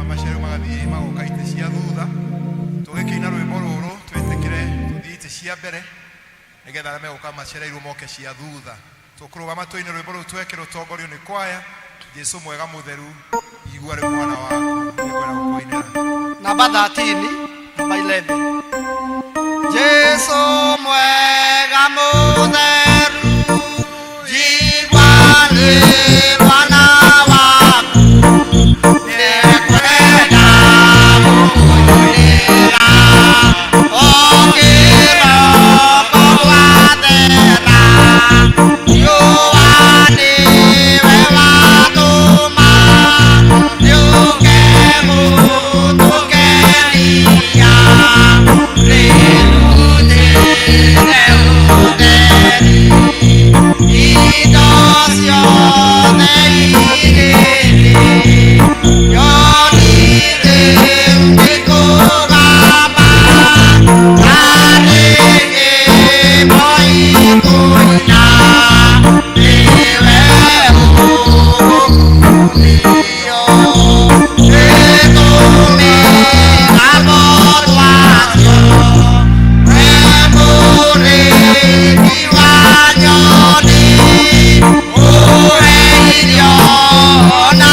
amashero magathi magokaite cia thutha tugikina rwimbo ruru twetekire tuthite cia mbere nigetha arĩa meguka macereirwo moke cia thutha tukurugama tuine rwimbo ruru tweke rutongorio ni kwaya Jesu mwega mutheru igua rĩ mwana waku nĩngwenda gũkũinĩra namba 13 namba 11 Jesu mwega mutheru igua rĩ mwana waku nĩngwenda gũkũinĩra okĩroko gwathera riũa nĩwe watũma rĩũke gũtũkenia rĩrutĩre ũtheri indo ciothe igĩrĩ yonire ngĩkũgamba na rĩgĩmo ikũina nĩwe ũgũkũrio tũmĩgamo twacio we mũrĩithi wa nyoni ũhe irio na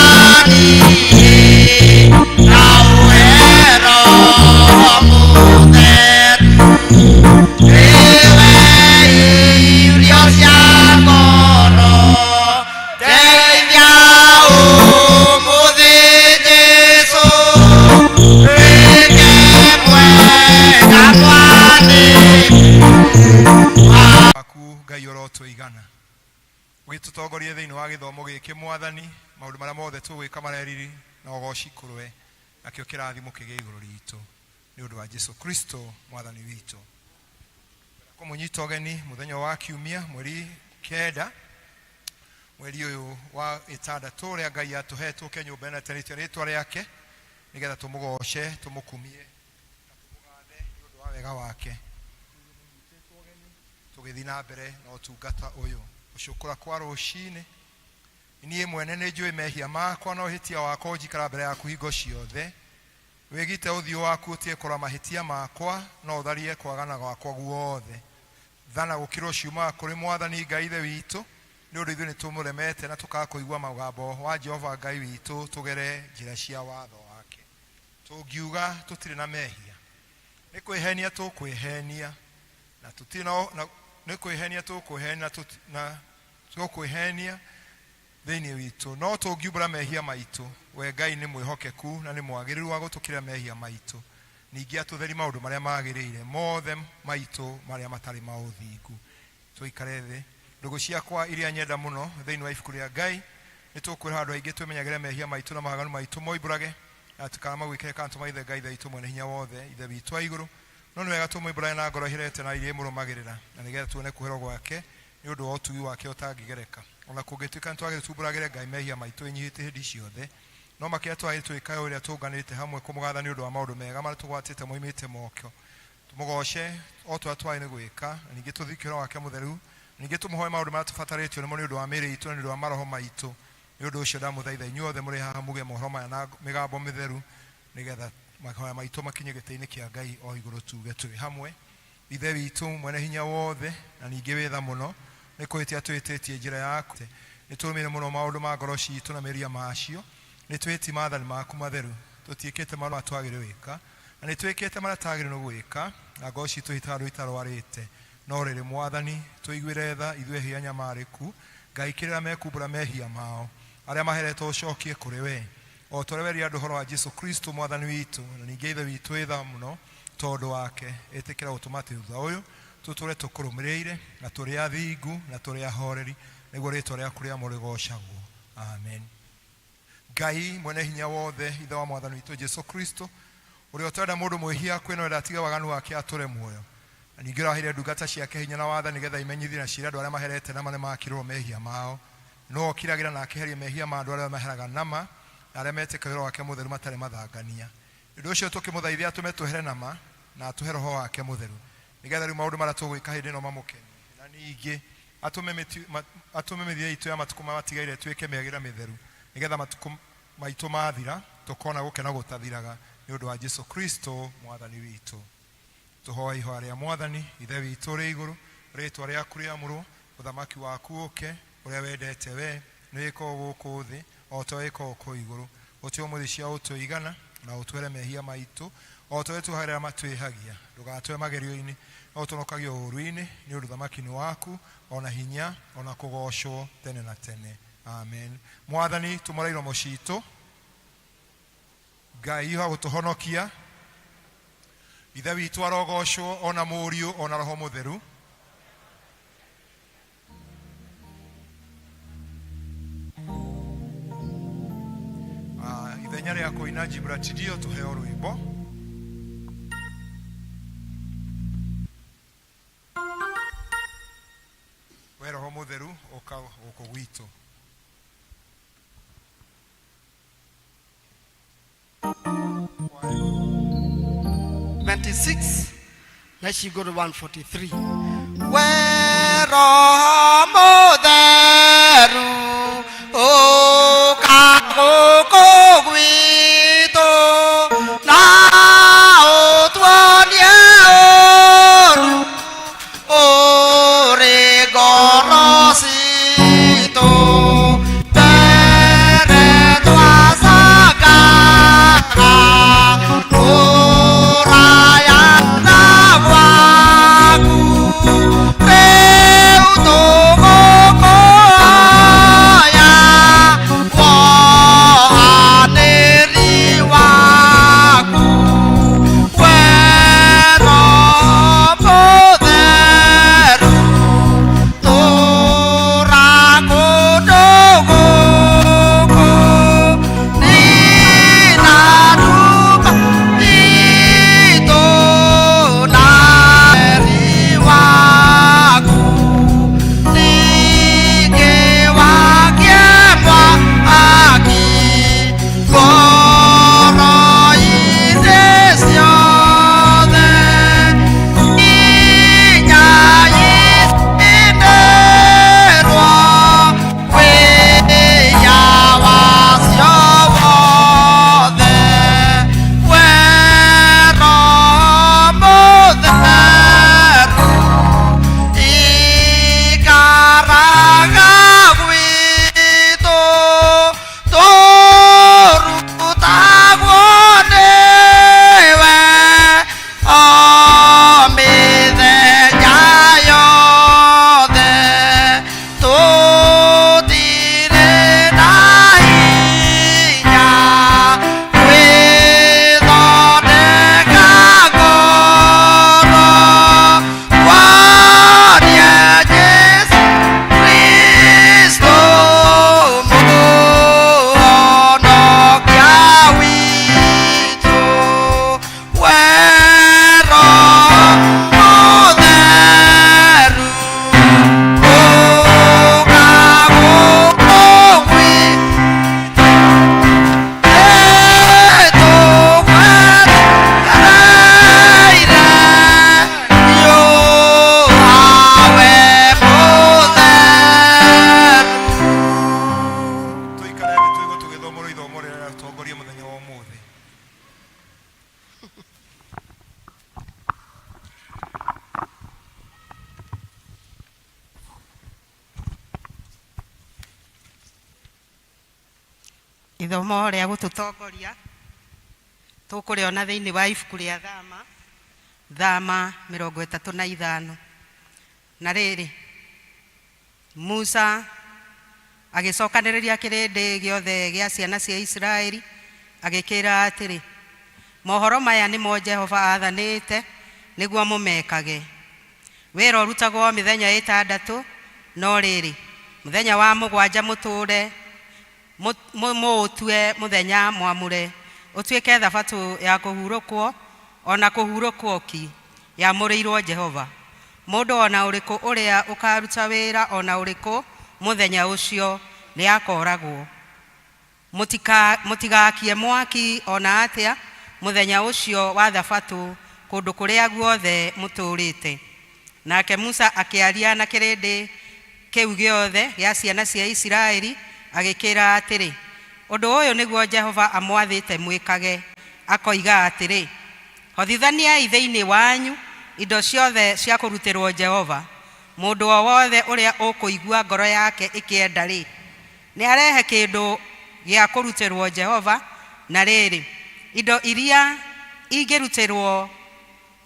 niĩ na ũhe Roho Mũtheru nĩwe irio cia ngoro teithia ũmũthĩ Jesũ rĩke mwega mwanĩku waku Ngai ũrotũigana ũgĩtũtongorie thĩinĩ wa gĩthomo gĩkĩ mwathani maũndũ marĩa mothe tũgwĩka mareriri na ũgoci kũrwe nakĩo kĩrathimo kĩgĩe igũrũ ritũ nĩ ũndũ wa Jesu Kristo mwathani witũ kũmũnyita ũgeni mũthenya wa kiumia mweri 9 mweri ũyũ wa 6 ũrĩa Ngai atũhe tũke nyũmba ĩno ĩtanĩtio rĩtwa rĩake nĩgetha tũmũgoce tũmũkumie na tũmũgathe nĩ ũndũ wa wega wake tũgĩthiĩ na mbere na ũtungata ũyũ ũcũkũra kwa rũcinĩ niĩ mwene nĩ njũĩ mehia makwa na ũhĩtia wakwa njikara mbere yaku hingo ciothe wĩgite ũthiũ waku ũtige kũrora mahĩtia makwa no ũtharie kwagana gwakwa guothe thana gũkĩrwo ciumaga kũrĩ mwathani Ngai ithe witũ nĩ ũndũ ithuĩ nĩ tũmũremete na tũkaga kũigua mũgambo wa Jehova Ngai witũ tũgere njĩra cia watho wake tũngiuga tũtirĩ na mehia nĩ kwĩhenia tũkwĩhenia na tũtirĩ na nĩ kwĩhenia tũkwĩhenia na tũkwĩhenia thĩinĩ witũ no tũngiumbũra mehia maitũ we Ngai nĩ mwĩhokeku na nĩ mwagĩrĩru wa gũtũkĩra mehia maitũ ningĩ atũtheri maũndũ marĩa magĩrĩire mothe maitũ marĩa matarĩ maũthingu tũikare thĩ ndũgũ ciakwa iria nyenda mũno thĩinĩ wa ibuku rĩa Ngai nĩ tũkwĩra andũ aingĩ twĩmenyagĩre mehia maitũ na maganu maitũ moimbũrage na tũkamagwĩkĩre kana tũmaithe Ngai ithe witũ mwene hinya wothe ithe witũ wa igũrũ no nĩ wega tũmoimbũrage na ngoro ihĩrĩte na iria mũrũmagĩrĩra na nĩgetha tuone kũherwo gwake nĩ ũndũ wa ũtugi wake ũtangĩgereka ona kũngĩtuĩka nĩ twagĩrĩire tumbũragĩre Ngai mehia maitũ ĩnyihĩte hĩndĩ ciothe no makĩria twagĩrĩire twĩkaga ũrĩa tũnganĩte hamwe kũmũgatha nĩ ũndũ wa maũndũ mega marĩa tũgwatĩte moimĩte mokĩo tũmũgoce o tũrĩa twagĩrĩire gwĩka ningĩ tũthikĩre wake mũtheru ningĩ tũmũhoe maũndũ marĩa tũbatarĩtio nĩmo nĩ ũndũ wa mĩĩrĩ itũ na nĩ ũndũ wa maroho maitũ nĩ ũndũ ũcio ndamũthaitha inyuothe mũrĩ haha muge mohoro maya na mĩgambo mĩtheru nĩgetha mahoya maitũ makinye gĩtĩ-inĩ kĩa Ngai o igũrũ tuge twĩ hamwe ithe witũ mwene hinya wothe na ningĩ wĩtha mũno nĩ kwĩtia twĩtĩtie njĩra yaku nĩ tũrũmĩrĩire mũno maũndũ ma ngoro citũ na mĩria macio nĩ twĩti maathani maku matheru tũtiĩkĩte maũndũ marĩa twagĩrĩire gwĩka na nĩ twĩkĩte marĩa twagĩrĩire gwĩka na ngoro citũ itarũ itarwarĩte no rĩrĩ mwathani tũiguĩre tha ithuĩ hia nyamarĩku Ngai kĩrĩa mekumbũra mehia mao arĩa maheretwo ũcokie kũrĩ we o tũreweria andũ ũhoro wa Jesu Kristo mwathani witũ na ningĩ ithe witũ wĩtha mũno tondũ wake ĩtĩkĩra gũtũma thutha ũyũ tũtũre tũkũrũmĩrĩire na tũrĩ athingu na tũrĩ ahoreri nĩguo rĩtwa rĩaku rĩamũre rĩgocagwo amen Ngai mwene hinya wothe ithe wa mwathani witũ Jesu Kristo ũrĩa ũtenda mũndũ mwĩhia kwĩnoera atige waganu wake atũre muoyo na ningĩ ũraheire ndungata ciake hinya na watha nĩgetha imenyithie na ciira andũ arĩa maherete nama nĩ makirwo mehia mao no okiragĩra na akeheria mehia ma andũ arĩa maheraga nama na arĩa metĩkagĩra wake mũtheru matarĩ mathangania nĩ ũndũ ũcio tũkĩmũthaithia atũme twehere nama na atũhe roho wake mũtheru nĩgetha rĩu maũndũ marĩa tũgwĩka hĩndĩ ĩno mamũkenie na ningĩ atũme mĩthiĩre itũ ya matukũ matigaire twĩke mĩagĩra mĩtheru nĩgetha matukũ maitũ mathira tukona gukena gutathiraga ni undu wa Jesu Kristo mwathani witu. Tuhoya ihoya ria mwathani ithe witu ri iguru, ritwa riaku riamurwo, uthamaki waku uke, uria wendete we niko guku thi o to iko ku iguru, utio muthi cia utuigana na utwere mehia maitu o to etuharira matwihagia, ndugatwe magerio-ini o tunokagio uruini ni undu thamaki ni waku ona hinya ona kugocwo tene na tene. Amen. Mwathani tumurairo mucito Ngai iho gutuhonokia, ithe witu arogocwo ona muriu ona roho mutheru. Ithenya ria kuina Gibratidio tuheo rwimbo. We roho mutheru uka guku gwitu. 26. Let's go to 143. Wero mutheru ukaguku gwitu na utwonie uri ngoro citu mbere twacakaga uraya na gwaku rĩu tũgũkũhoya wohanĩri waku we Roho Mũtheru tũra kũndũ gũkũ nina nduma itũ na weri waku ningĩ wakie mwaki ngoro-inĩ ciothe inya icinĩrwo wĩya wacio wothe we Roho Mũtheru ikaraga gwitũ tũrutagwo nĩwe o mĩthenya yothe tũtirĩ na hinya gwĩthondeka ngoro twonie Jesũ Kristo mũhonokia witũ we Roho Mũtheru ũka gũkũ Tuikare thĩ tuigwo tũgĩthomorwo ithomo rĩrĩa rĩratongoria mũthenya wa ũmũthĩ. Ithomo rĩa gũtũtongoria tũkũrĩona thĩinĩ wa ibuku rĩa Thama 35. Na rĩrĩ, Musa agĩcokanĩrĩria kĩrĩndĩ gĩothe gĩa ciana cia Isiraeli agĩkĩra atĩrĩ, mohoro maya nĩmo Jehova athanĩte nĩguo mũmekage. Wĩra ũrutagwo mĩthenya 6, no rĩrĩ mũthenya wa 7 mũtũre mũũtue mũthenya mwamũre, ũtuĩke thabatũ ya kũhurũkwo ona kũhurũkwo ki yamũrĩirwo Jehova. Mũndũ ona ũrĩkũ ũrĩa ũkaruta wĩra ona ũrĩkũ mũthenya ũcio nĩ akoragwo. Mũtigakie mwaki ona atĩa mũthenya ũcio wa thabatũ kũndũ kũrĩa guothe mũtũrĩte. Nake Musa akĩaria na kĩrĩndĩ kĩu gĩothe gĩa ciana cia Isiraeli agĩkĩra atĩrĩ, Undu uyu niguo Jehova amwathite mwikage, akoiga atiri, hothithaniai thiini wanyu indo ciothe cia kurutirwo Jehova. Mundu o wothe uria ukuigua ngoro yake ikienda ri, ni arehe kindu gia kurutirwo Jehova. Na riri, indo iria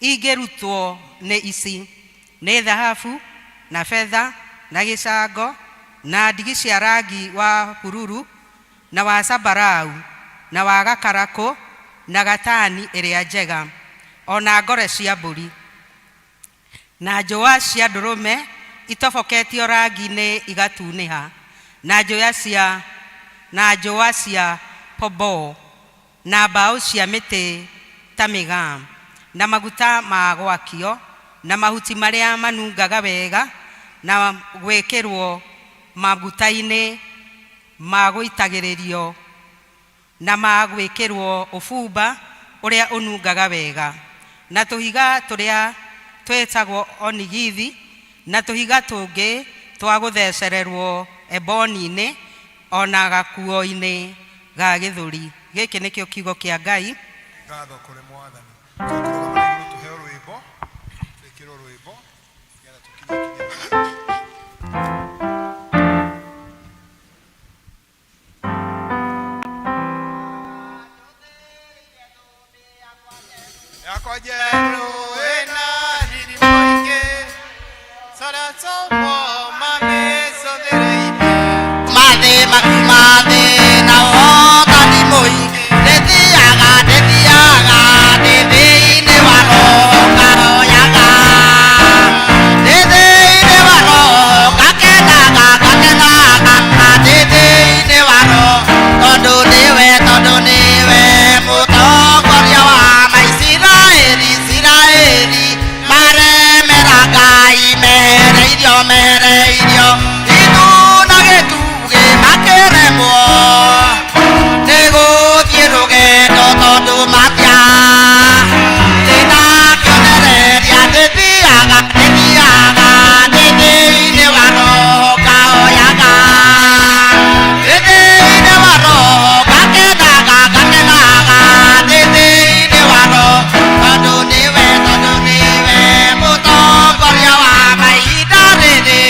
ingirutwo ni ici: ni thahabu na fedha na gicango na ndigi cia rangi wa bururu na wa sambarau na wa gakaraku na gatani iria njega, ona ngore cia mburi na njũa cia ndurume itoboketio rangi-inĩ igatuniha, na njũa cia pomboo na mbaũ cia mĩtĩ ta mĩgaa, na maguta ma gwakio na mahuti marĩa manungaga wega na gwĩkĩrwo maguta-inĩ ma gũitagĩrĩrio na ma gwĩkĩrwo ũbumba ũrĩa ũnungaga wega, na tũhiga tũrĩa twĩtagwo onigithi, na tũhiga tũngĩ twa gũthecererwo eboni-inĩ ona gakuo-inĩ ga gĩthũri. Gĩkĩ nĩkĩo kiugo kĩa Ngai. Ngatho kũrĩ Mwathani. Tũkũrũgamĩrĩrwo tũheo rwĩmbo, twĩkĩrwo rwĩmbo nĩgetha tũkinyĩkie yakwa njerũ ĩna riri mũingĩ, caracomo mamĩcũthĩrĩirie mathĩ makiuma thĩ na wotani mũingĩ, ndĩthiaga thĩinĩ wa roho ngaroyaga, thĩinĩ wa roho ngakenaga thĩinĩ wa roho, tondũ nĩwe mũtongoria wa Maisiraeli, maremera Ngai, mehereirio itu na gĩtugĩ makĩremwo nĩ gũthiĩ rũgendo tondũ thĩna kĩonereria, ndĩthiaga thĩinĩ wa roho ngahoyaga, thĩinĩ wa roho ngakenaga thĩinĩ wa roho, tondũ nĩwe mũtongoria wa mahinda rĩrĩ,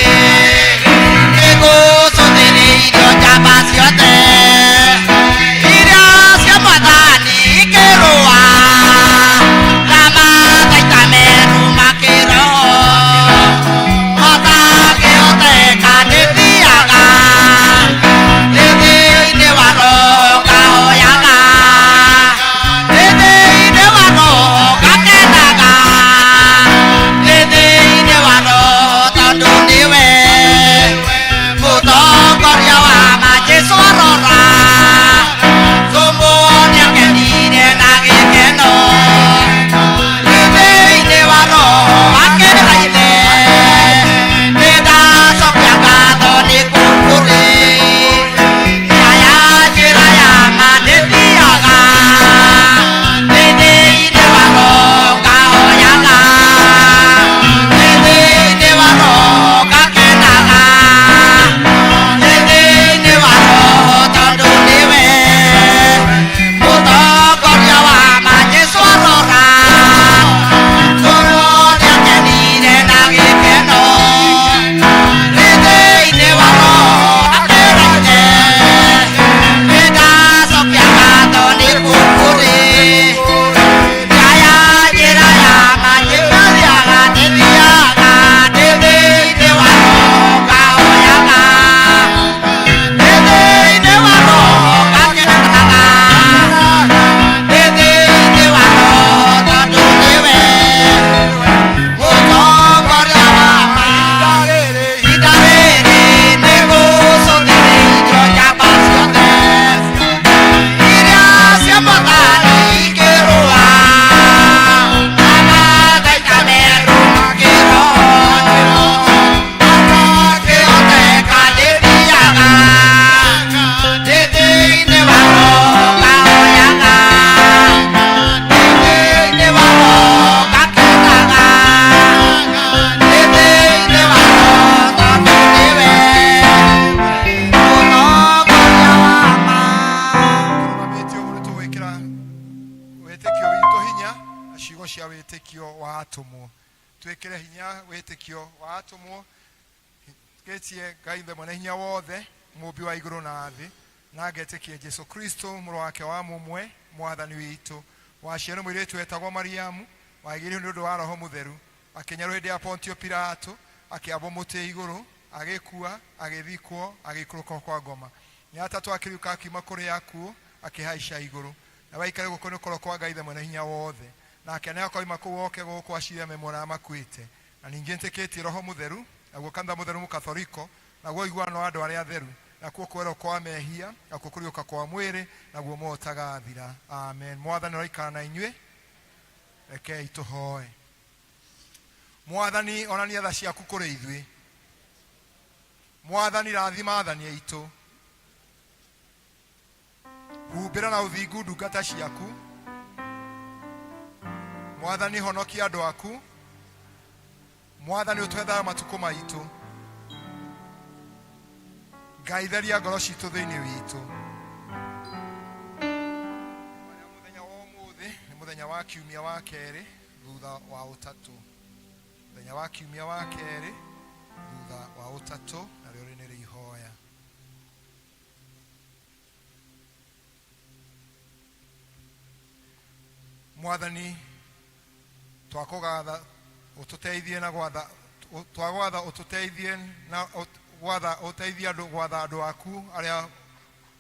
nĩgũcũthĩrĩirio njamba ciothe iria cia Mwathani ikĩrũa na mathaita meru makĩroho, matangĩhoteka. Ndĩthiaga thĩinĩ wa roho ngahoyaga, thĩinĩ wa roho ngakenaga thĩinĩ wa roho, tondũ nĩwe mũtongoria wa majeshi atumwo twekere hinya wetekio wa atumwo getie Ngai mwene hinya wothe muumbi wa iguru na thi na getekie Jesu Kristo muru wake wa mumwe mwathani witu waciarwo mwiritu etagwo Mariamu wagiri ndu wa roho mutheru akinya hindi ya Pontio Pilato akiabo muti iguru agikua agithikwo agikuruka kwa ngoma ni atatu akiriuka akima kuri yaku akihaisha iguru na waikare gukoni koro kwa Ngai mwene hinya wothe na akenea kwa imaku woke gukwa ciria memora makuite na ningi nteketie roho mutheru naguo kanda mutheru mukatholiko naguo iguano andu aria atheru nakuo kwero kwa mehia nakuo kuriuka kwa mwiri naguo motaga thira amen mwathani roikana na inywe rekei tuhoe mwathani onania tha ciaku kuri ithwe mwathani rathima athani aitu humbira na uthingu ndungata ciaku mwathani honokia andu aku mwathani utwethaga matuko maitu Ngai theria ngoro citu thiini witu muthenya wa umuthi ni muthenya wa kiumia wa keri thutha wa utatu muthenya wa kiumia wa keri thutha wa utatu na rio ni rihoya mwathani twakugatha ututeithie na gwatha twagwatha ututeithie na gwatha uteithie andu gwatha andu aku aria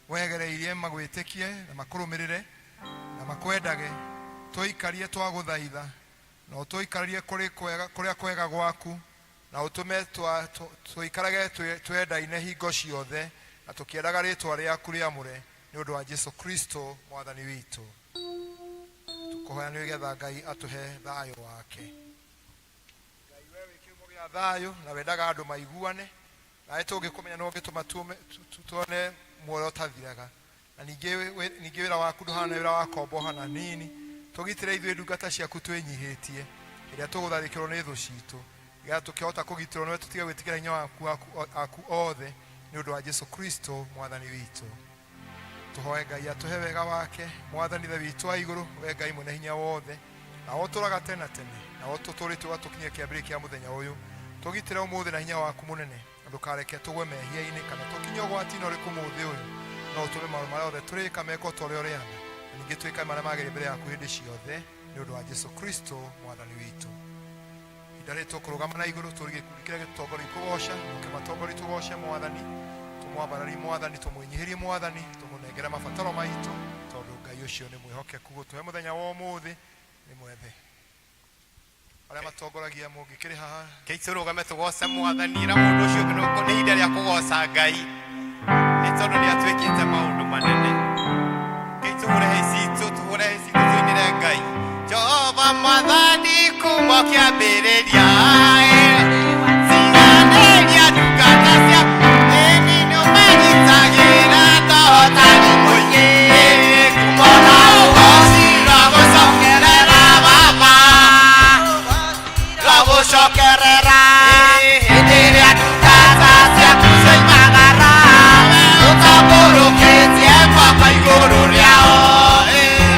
wegereirie magwitikie na makurumirire na makwendage tuikarie twaguthaitha na utuikarie kuria kwega gwaku na utume tuikarage twendaine hingo ciothe na tukiendaga ritwa riaku riamure ni undu wa Jesu Kristo mwathani witu tukohoya ni getha Ngai atuhe thayo wake Ngai wewe kiumo gia thayo na wendaga andu maiguane na tugikumenya no gituma tuone muoyo tathiraga na ningi wira waku nduhana wira wa kombo hana nini tugitire ithuĩ ndungata ciaku twinyihitie iria tugutharikirwo ni thu citu iria tukihota kugitirwo no tutige gwitikira hinya waku othe ni undu wa Jesu Kristo mwathani witu tuhoe Ngai atuhe wega wake mwathani the witu wa iguru we Ngai mwene hinya wothe na oturaga tena tene na otuturitu gatukinyia kiambiri kia muthenya uyu tugitire umuthi na hinya waku munene ndukareke tugwe mehia-ini kana tukinye ugwati no riku muthi uyu no utume maundu maria othe turika meko tore uriana ningi twika maria mageri mbere yaku hindi ciothe ni undu wa Jesu Kristo mwathani witu idareto kurugama na iguru turige kurikira gitongori kugoca ukimatongori tugoce mwathani tumwabarari mwathani tumwinyihirie mwathani tumunengera mabataro maitu tondu Ngai ucio ni mwihokeku gutuhe muthenya wa umuthi ni mwethe aria matongoragia mungikiri haha keitsurugame tugoce mwathani ra mundu ucio nginuko ni ida ria kugoca Ngai ni tondu ni atwikite maundu manene keitsure hecitu tuhure hecitu tuinire Ngai Jehova mwathani kuma kiambiriria singaneria ndungata cia eni ni umanyitagira ndohotani muingi kumona ugoci rwa gucokerera baba rwa gucokerera hindi iria ndungata ciaku cioimagara utamburukitie baba iguru riao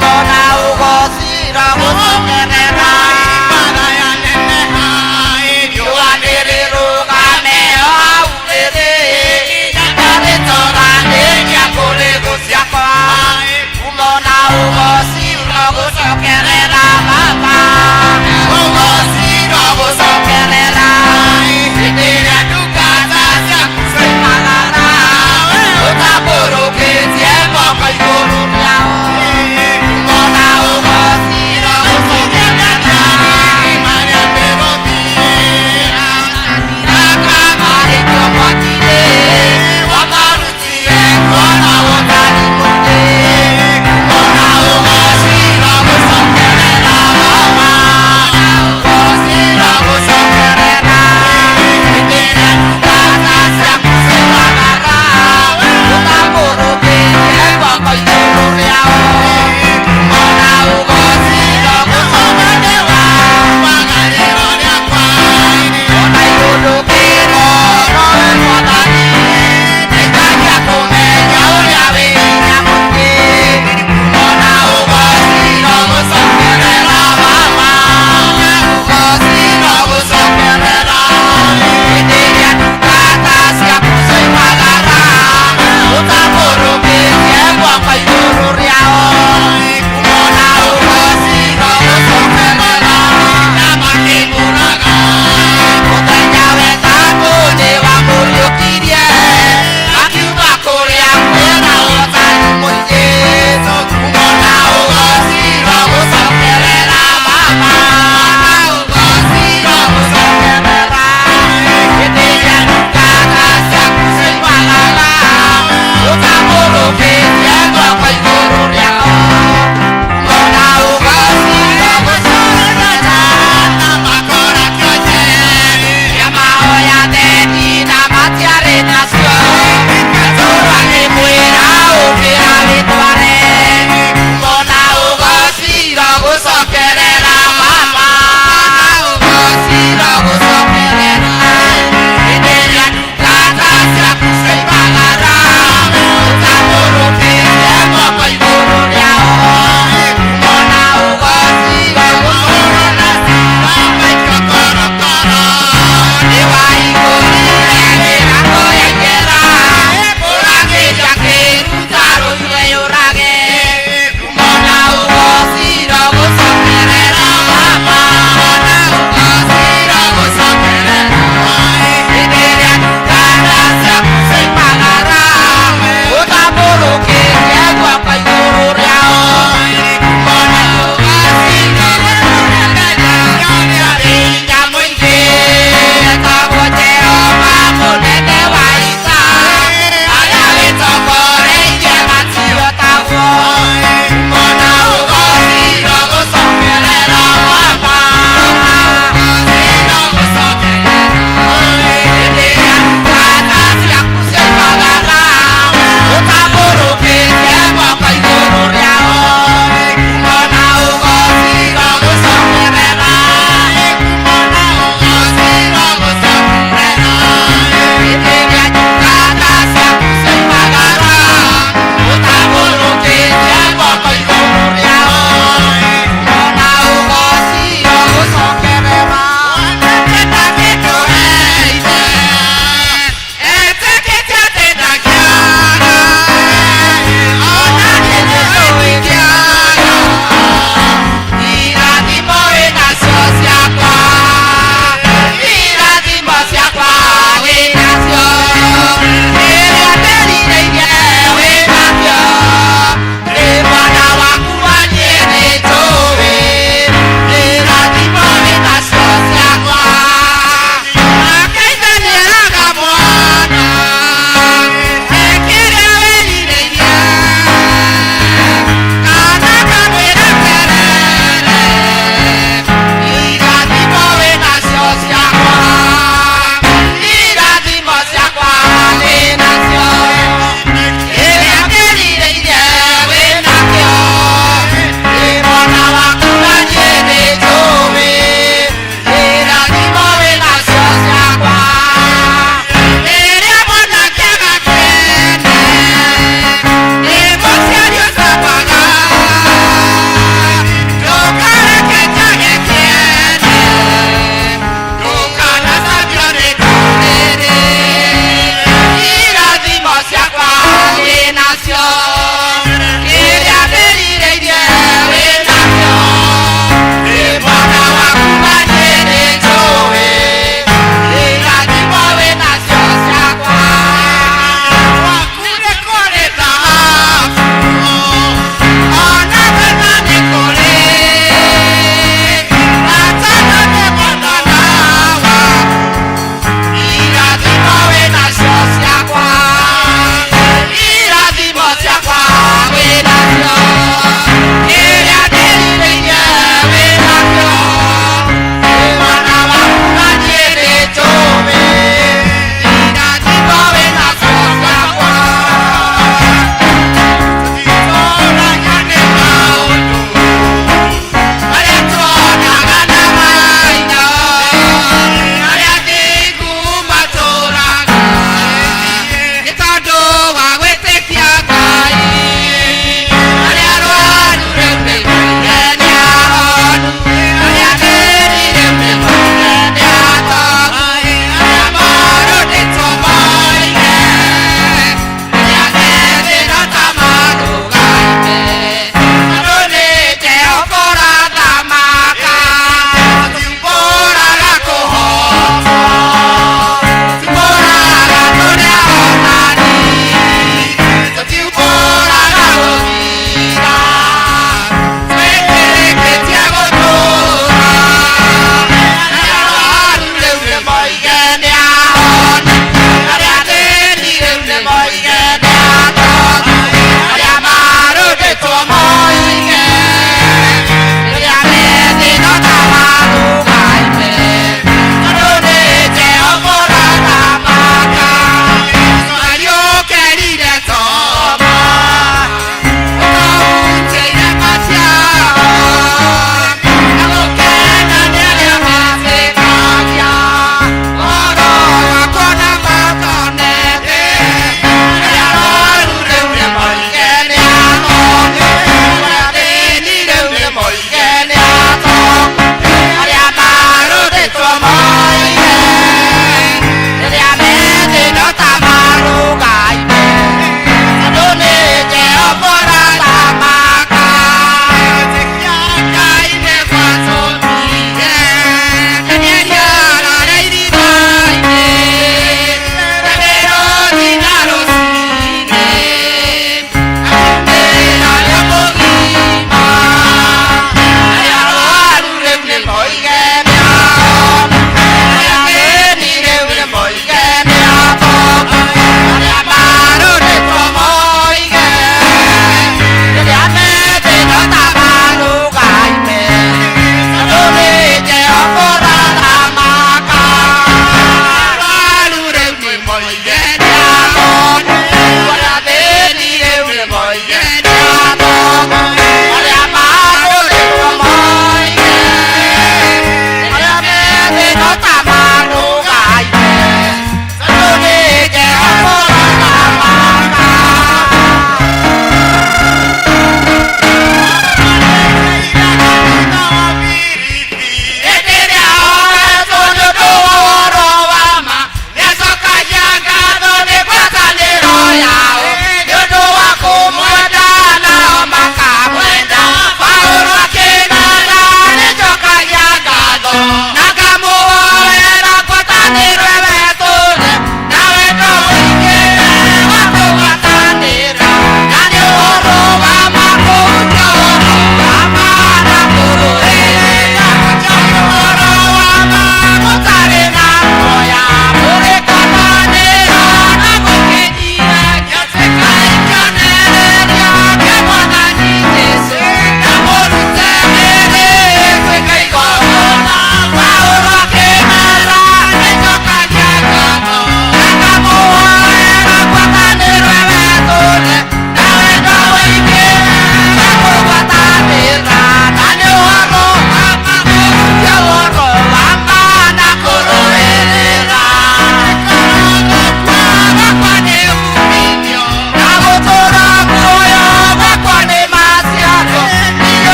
mona ugoci rwa gucokerera ibada ya nene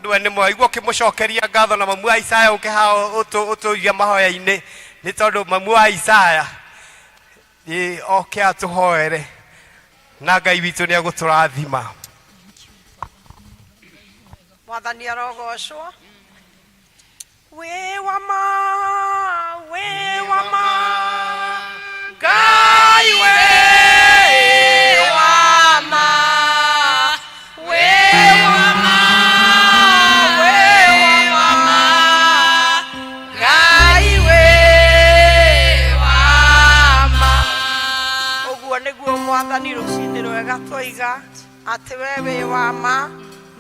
tondu we ni mwaigua kimucokeria ngatho na mamu wa Isaya ukihao utuigia mahoya-ini ni tondu mamu wa Isaya ni oke atuhoere na Ngai witu ni aguturathima. Mwathani arogocwo. We wama Ngai we wama Ngai we wama. Uguo niguo Mwathani rucini rwega twiga ati we wama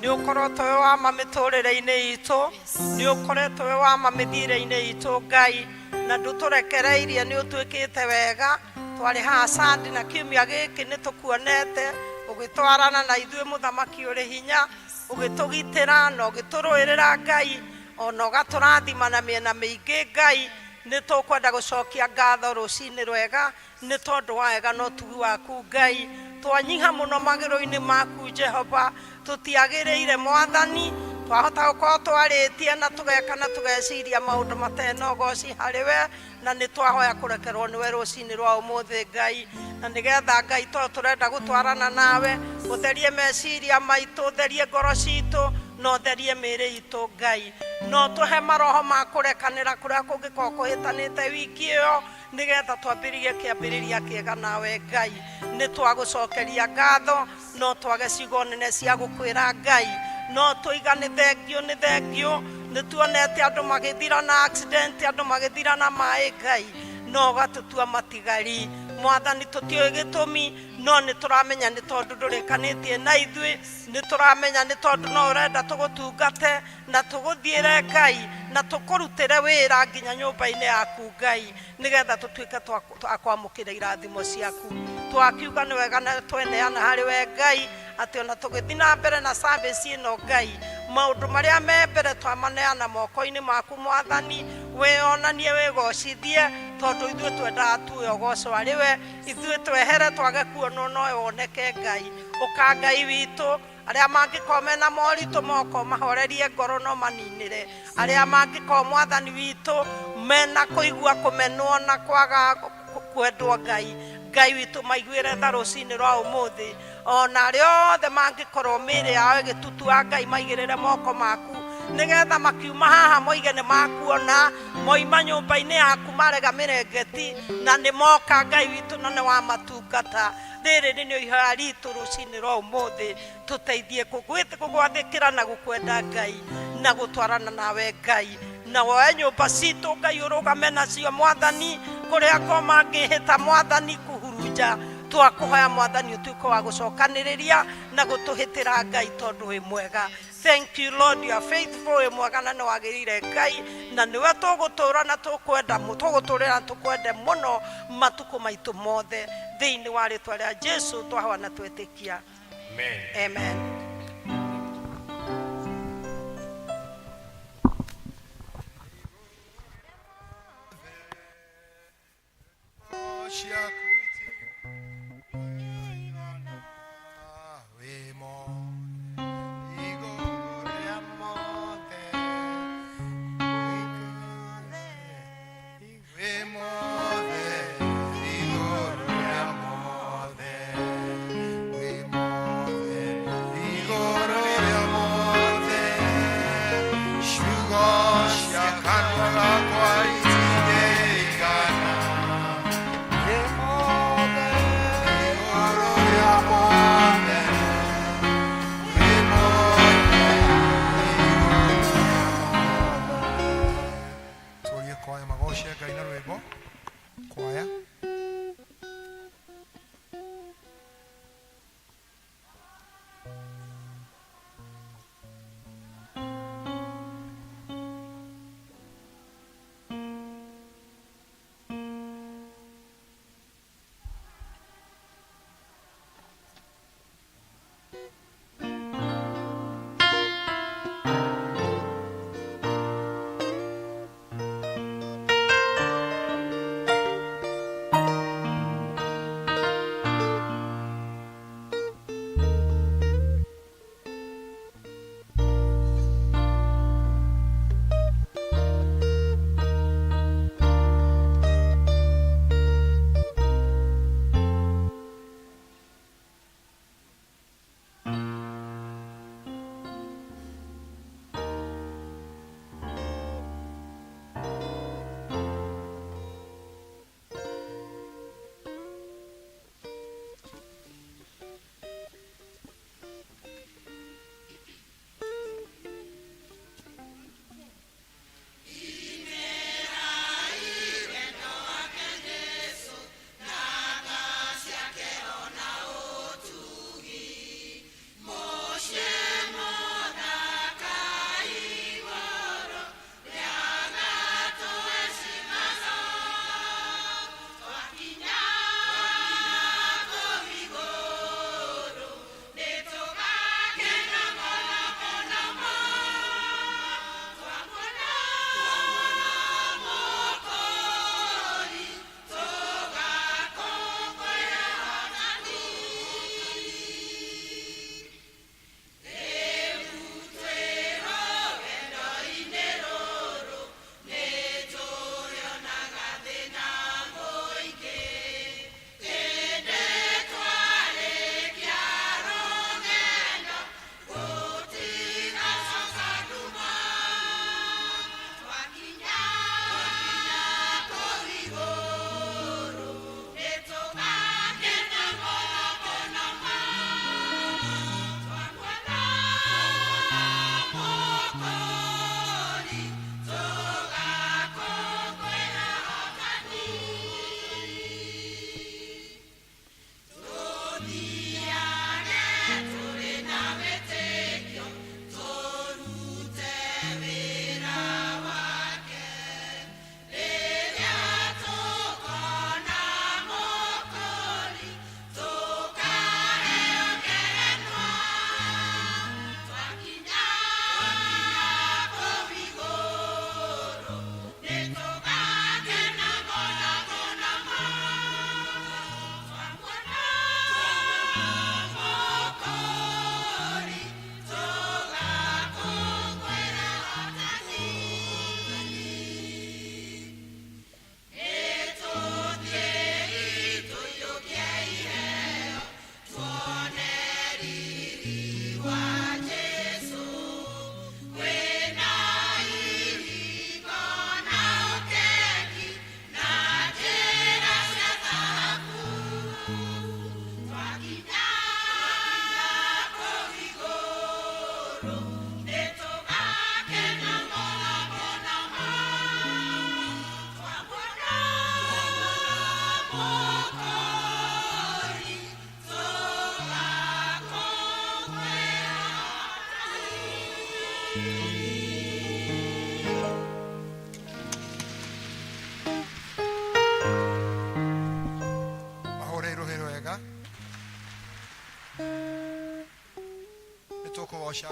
ni ukoretwo we wama miturire-ini itu ni ukoretwo we wama mithire-ini itu Ngai na nduturekereirie ni utwikite wega twari ha Sandi na kiumia giki ni tukuonete ugitwarana na ithuĩ muthamaki uri hinya ugitugitira na ugituruirira Ngai ona ugaturathima na miena miingi Ngai ni tukwenda gucokia ngatho rucini rwega ni tondu wa wega no tugi waku Ngai twanyiha muno magiro-ini maku Jehova tutiagiriire Mwathani twahota gukorwo twaritie na tugeka na tugeciria maundu matenogoci hariwe na ni twahoya kurekerwo niwe rucini rwa umuthi Ngai na nigetha Ngai turenda gutwarana nawe utherie meciria maitu utherie ngoro citu no utherie mĩĩrĩ itu Ngai no tuhe maroho ma kurekanira kuria kungikorwo kuhitanite wiki iyo nigetha twambiririe kiambiriria kiega nawe Ngai ni twagucokeria ngatho no twage ciugo nene cia gukwira Ngai no tuiga ni thengio ni tuonete andu magithira na accident andu magithira na mai Ngai no gatutua matigari Mwathani tutioi gitumi no ni turamenya ni tondu ndurikanitie na ithui ni turamenya ni tondu no urenda tugutungate na tuguthiire Ngai na tukurutire wira nginya nyumba-ini yaku Ngai nigetha tutuike twakwamukira irathimo ciaku twakiuga ni wega na tweneana hari we Ngai ati ona tugithi na mbere na service ino Ngai maundu maria me mbere twamaneana moko-ini maku Mwathani wionanie wigocithie tondu ithuĩ twendaga tuwe ugoco ari we ithuĩ twehere twage kuonwo no woneke Ngai uka Ngai witu aria mangikorwo mena moritu moko mahorerie ngoro no maninire aria mangikorwo Mwathani witu mena kuigua kumenwo na kwaga kwendwo Ngai witu maiguire tha rucini rwa umuthi ona riothe mangikorwo mĩĩrĩ yao igitutua Ngai maigirire moko maku nigetha makiuma haha moige ni makuona moima nyumba-ini yaku marega mirengeti na ni moka Ngai witu na ni wa matungata riri ni ihoya ritu rucini rwa umuthi tuteithie kugwathikira na gukwenda Ngai na gutwarana nawe Ngai na woe nyumba citu Ngai urugame nacio Mwathani kuria ko mangihita Mwathani kuhuruja twakuhoya Mwathani utuiko wa gucokaniriria na gutuhitira Ngai tondu wi mwega. Thank you Lord, you are faithful wi mwega na ni wagirire Ngai na niwe tugutura na tukwenda tuguturira na tukwende muno matuku maitu mothe thiini wa ritwa ria Jesu twahoya na twetikia amen amen.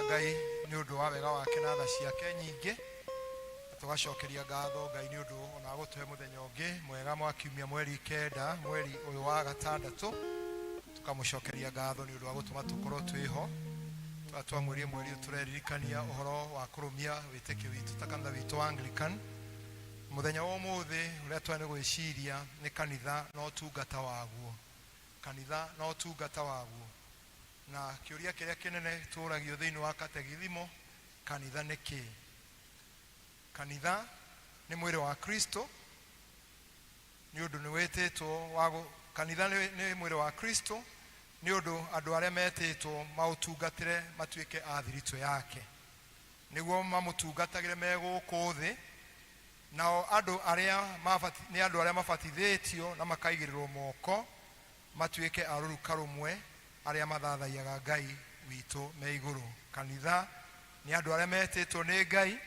Ngai ni undu wa wega wake na tha ciake nyingi tugacokeria ngatho Ngai ni undu ona gutuhe muthenya ungi mwega mwakiumia mweri 9 mweri uyu wa gatandatu tukamucokeria ngatho ni undu wa gutuma tukorwo twiho twamwirie mweri tureririkania uhoro wa kurumia witiki witu ta kanitha witu wa Anglican muthenya wa umuthi uria twene gwiciria ni kanitha no tungata waguo kanitha no tungata waguo na kiuria kiria kinene turagio thiini wa kategithimo kanitha ni ki kanitha ni mwiri wa Kristo ni undu ni wetitwo wago kanitha ni mwiri wa Kristo ni undu andu aria metitwo mautungatire matuike athirito yake niguo mamutungatagire meguku thi nao andu aria ni andu aria mabatithitio na makaigirirwo moko matuike aruruka rumwe aria mathathaiaga Ngai witu me iguru kanitha ni andu aria metitwo ni Ngai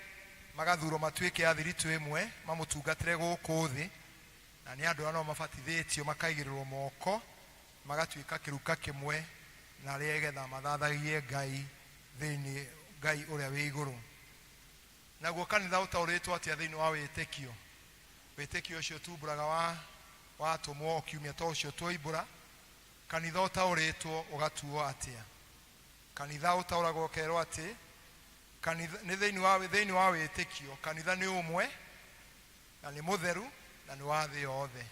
magathuro matuike athirito imwe mamutungatire guku thi na ni andu ano mabatithitio makaigirirwo moko magatuika kiruka kimwe na riegetha mathathagie Ngai thiini Ngai uria wi iguru naguo kanitha utauritwo atia thiini wa witikio ucio tumburaga wa tumwo kiumia to ucio twoimbura kanitha utauritwo ugatuo atia kanitha utauragwo kerwo ati kanitha ni thiini wa witikio kanitha ni umwe na ni mutheru na ni wa thi yothe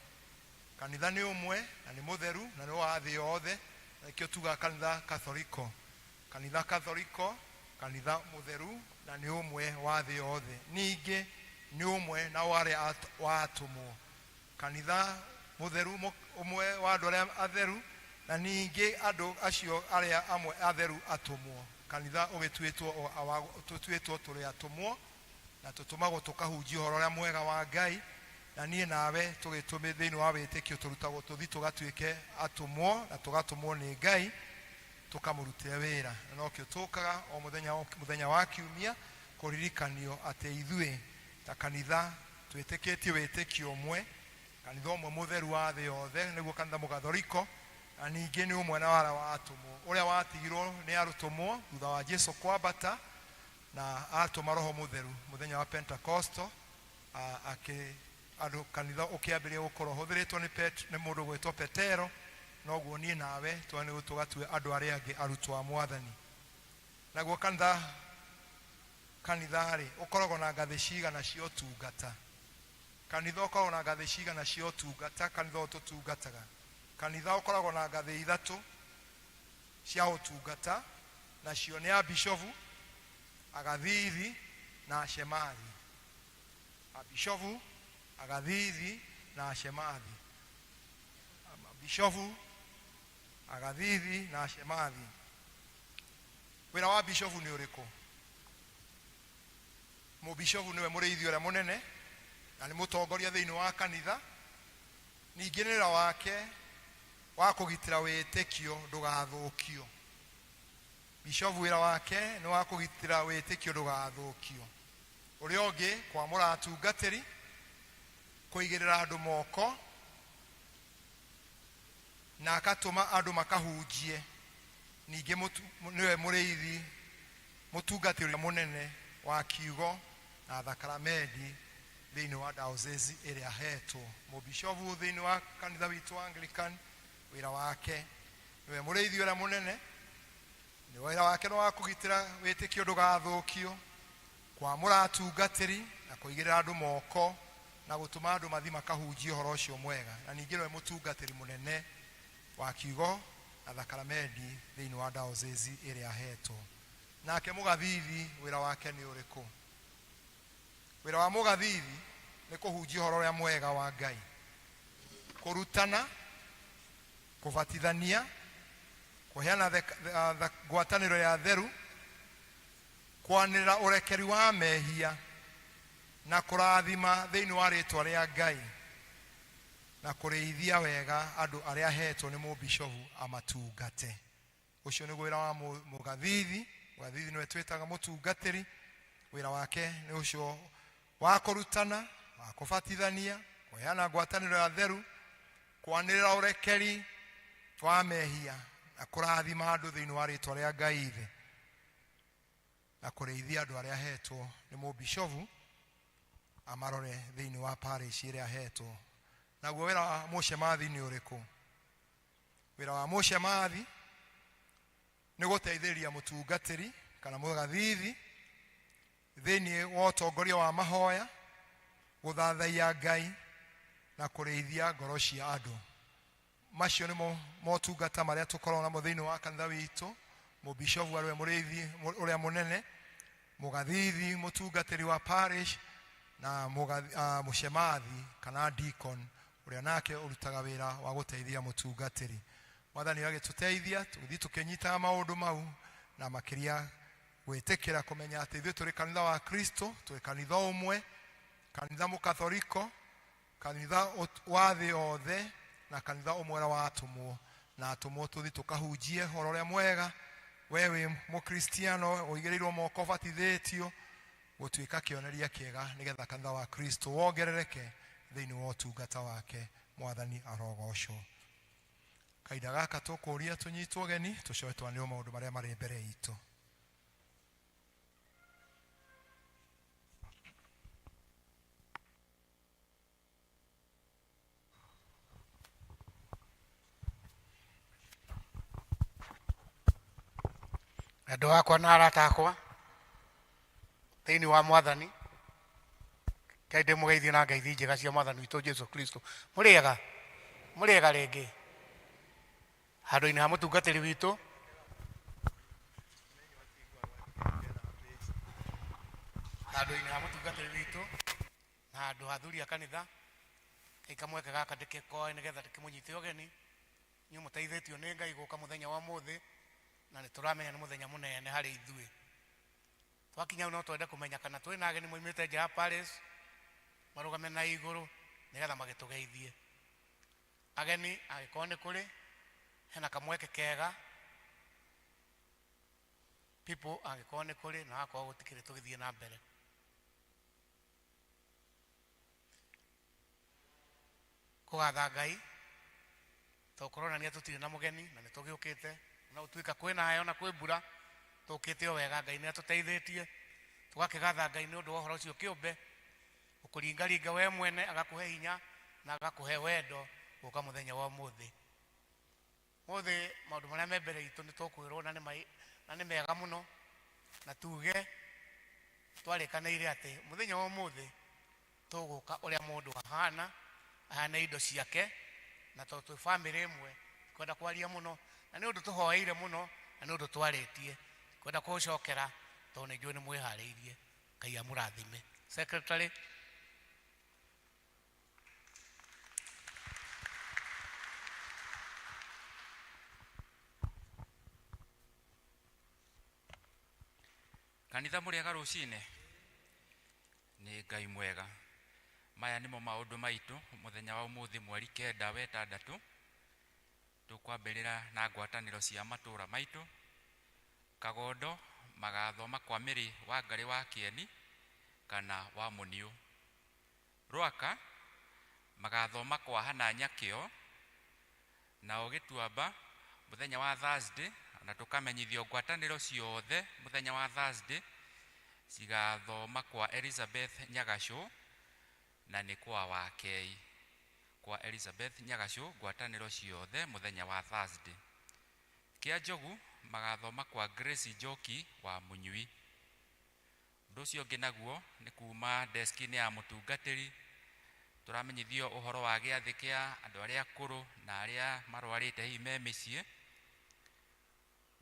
kanitha ni umwe na ni mutheru na ni wa thi yothe nikio tuga kanitha katholiko kanitha mutheru na ni umwe wa thi yothe ningi ni umwe na wale watumwo kanitha mutheru umwe wa andu aria atheru na ningi andu acio aria amwe atheru atumwo kanitha ugituitwo turi atumwo na tutumagwo tukahunjia uhoro uria mwega wa Ngai na nie nawe tugitume thiini wa witikio turutagwo tuthi tugatuike atumwo na tugatumwo ni Ngai tukamurutire wira na nokio tukaga o muthenya wa kiumia kuririkanio ati ithui ta kanitha twitikitie witikio umwe kanitha umwe mutheru wa thi yothe niguo kanitha mugathoriko na ningi ni umwe na wala wa atumwo uria watigirwo ni arutumwo thutha wa Jesu kwambata na atuma roho mutheru muthenya wa Pentecost andu kanitha ukiambiria gukorwo huthiritwo ni mundu gwitwo Petero noguo nie nawe twani tugatue andu aria angi arutwo a Mwathani naguo kanitha ri ukoragwo na ngathi cigana cio tungata kanitha ukoragwo na ngathi cigana cio tungata kanitha ututungataga kanitha ukoragwo na ngathi ithatu cia utungata na cio ni abishofu agathithi na ashemathi abishofu agathithi na ashemathi abishofu agathithi na ashemathi wira wa bishofu ni uriko mubishofu niwe muriithio ria munene na ni mutongoria thiini wa kanitha ningi ni wira wake wa kugitira witikio ndugathukio bishofu wira wake ni wa kugitira witikio ndugathukio uria ungi kwamura atungatiri kuigirira andu moko na akatuma andu makahunjie ningi niwe muriithi mutungatiri munene wa kiugo na thakramenti thiini wa diocese iria hetwo mubishofu thiini wa kanitha witu wa Anglican wira wake niwe muriithi uria munene ni wira wake no wa kugitira witikio ndugathukio kwamura atungatiri na kuigirira andu moko na gutuma andu mathi makahunjia uhoro ucio mwega na ningi niwe mutungatiri munene wa kiugo na thakramenti thiini wa diocese iria hetwo nake mugathithi wira wake ni uriku wira wa mugathithi ni kuhunjia uhoro uria mwega wa Ngai kurutana kubatithania kuheana ngwataniro ya theru kwanĩrĩra ũrekeri wa mehia na kũrathima thĩinĩ wa rĩtwa rĩa Ngai na kũrĩithia wega andũ arĩa hetwo nĩ mũbishofu amatungate. Ũcio nĩ wĩra wa mũgathithi. Mũgathithi nĩwe twĩtaga mũtungatĩri. Wĩra wake nĩ ũcio wa kũrutana, wa kũbatithania, kũheana ngwatanĩro ya theru, kwanĩrĩra ũrekeri wa mehia na kũrathima andũ thĩinĩ wa rĩtwa rĩa Ngai Ithe na kũrĩithia andũ arĩa hetwo nĩ mũbishofu amarore thĩinĩ wa parish ĩrĩa hetwo. Naguo wĩra wa mũcemathi nĩ ũrĩkũ? Wĩra wa mũcemathi nĩ gũteithĩrĩria mũtungatĩri kana mũgathithi thĩinĩ wa ũtongoria wa mahoya, gũthathaiya Ngai na kũrĩithia ngoro cia andũ. Macio nĩmo motungata marĩa tũkoragwo namo thĩinĩ wa kanitha witũ. Mũbishofu arĩwe mũrĩithi ũrĩa mũnene, mũgathithi mũtungatĩri wa parish, na mũcemathi kana deacon ũrĩa nake ũrutaga wĩra wa gũteithia mũtungatĩri. Mwathani agĩtũteithia tũgĩthiĩ tũkĩnyitaga maũndũ mau na makĩria gwĩtĩkĩra kũmenya atĩ ithuĩ tũrĩ kanitha wa Kristo, tũrĩ kanitha ũmwe, kanitha mũkatholiko, kanitha wa thĩ yothe na kanitha ũmwe wa atũmwo, na atũmwo tũthiĩ tũkahunjie ũhoro ũrĩa mwega. We wĩ mũkristiano ũigĩrĩirwo moko ũbatithĩtio gũtuĩka kĩoneria kĩega nĩgetha kanitha wa Kristo wongerereke thĩinĩ wa ũtungata wake. Mwathani arogocwo. Kahinda gaka tũkũria tũnyitwo ũgeni tũcoe twanĩrwo maũndũ marĩa marĩ mbere itũ. Andũ akwa na arata akwa thĩinĩ wa Mwathani, Ngai ndĩmũgeithie na ngeithi njega cia Mwathani witũ Jesu Kristo. Mũrĩega rĩngĩ handũ-inĩ ha mũtungatĩri witũ, na handũ ha athuri a kanitha. Ngai kamweke gaka ndĩkĩkoe nĩgetha ndĩkĩmũnyite ũgeni. Nĩ mũteithĩtio nĩ Ngai gũka mũthenya wa mũthĩ, na nĩ tũramenya nĩ mũthenya mũnene harĩ ithuĩ. Twakinya no twende kũmenya kana twĩ na ageni moimĩte nja ya palace marũgame na igũrũ nĩgetha magĩtũgeithie. Ageni agĩkorwo nĩ kũrĩ hena kamweke kega, people angĩkorwo nĩ kũrĩ na akorwo gũtikĩrĩ tũgĩthiĩ na mbere. Kũgatha Ngai tũkũronania tũtirĩ na mũgeni na nĩ tũgĩũkĩte, na ũtuĩka kwĩna heho na kwĩ mbura, tũkĩte o wega. Ngai nĩ atũteithĩtie tũgakĩgatha Ngai nĩ ũndũ wa ũhoro ũcio kĩũmbe, ũkũringaringa we mwene agakũhe hinya na agakũhe wendo gũka mũthenya wa ũmũthĩ. Mũthĩ maũndũ marĩa me mbere itũ nĩ tũkwĩrwo na nĩ mega mũno, na tuge twarĩkanĩire atĩ mũthenya wa ũmũthĩ tũgũka ũrĩa mũndũ ahana indo ciake, na tondũ twĩ bamĩrĩ ĩmwe kwenda kwaria mũno, na nĩ ũndũ tũhoeire mũno, na nĩ ũndũ twarĩtie kwenda kũũcokera tondũ nĩ njũĩ nĩ mwĩharĩirie. Ngai amũrathime. Secretary. Kanitha mũrĩega rũcinĩ. Nĩ Ngai mwega. Maya nĩmo maũndũ maitũ mũthenya wa ũmũthĩ mweri 9 wa 6. Tũkwambĩrĩra na ngwatanĩro cia matũũra maitũ. Kagondo magathoma kwa Mĩrĩ wa Ngarĩ wa Kĩeni kana wa Mũniũ. Rwaka magathoma kwa Hana Nyakĩo, nao Gĩtuamba mũthenya wa Thursday, na tũkamenyithio ngwatanĩro ciothe mũthenya wa Thursday cigathoma kwa Elizabeth Nyagacũ, na nĩ kwa Wakei. Kwa Elizabeth Nyagacũ ngwatanĩro ciothe mũthenya wa Thursday. Kĩanjogu magathoma kwa Grace Njoki wa Mũnyui. Ũndũ ũcio ũngĩ naguo nĩ kuma deski-inĩ ya mũtungatĩri, tũramenyithio ũhoro wa gĩathĩ kĩa andũ arĩa akũrũ na arĩa marwarĩte hihi me mĩciĩ.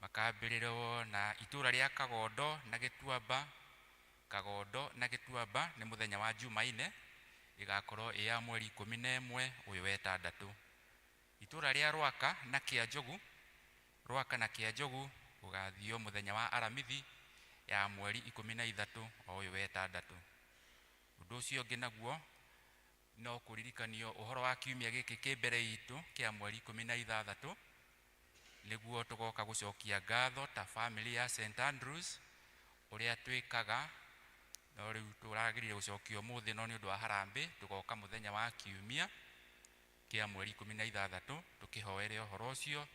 Makambĩrĩrwo na itũũra rĩa Kagondo na Gĩtuamba. Kagondo na Gĩtuamba nĩ mũthenya wa Jumaine, ĩgakorwo ĩ ya mweri 11 ũyũ wa 6. Itũũra rĩa Rwaka na Kĩanjogu, Rwaka na Kĩanjogu gũgathio mũthenya wa Aramithi, ya mweri 13 o uyu wetandatu. Undu ucio ungi naguo no kuririkanio uhoro wa kiumia giki ki mbere itu kia mweri 16 niguo tugoka gucokia ngatho ta family ya St Andrews uria twikaga no riu turagirire gucokio muthi no ni undu wa harambe tugoka muthenya wa kiumia kia mweri 16 tukihoere uhoro ucio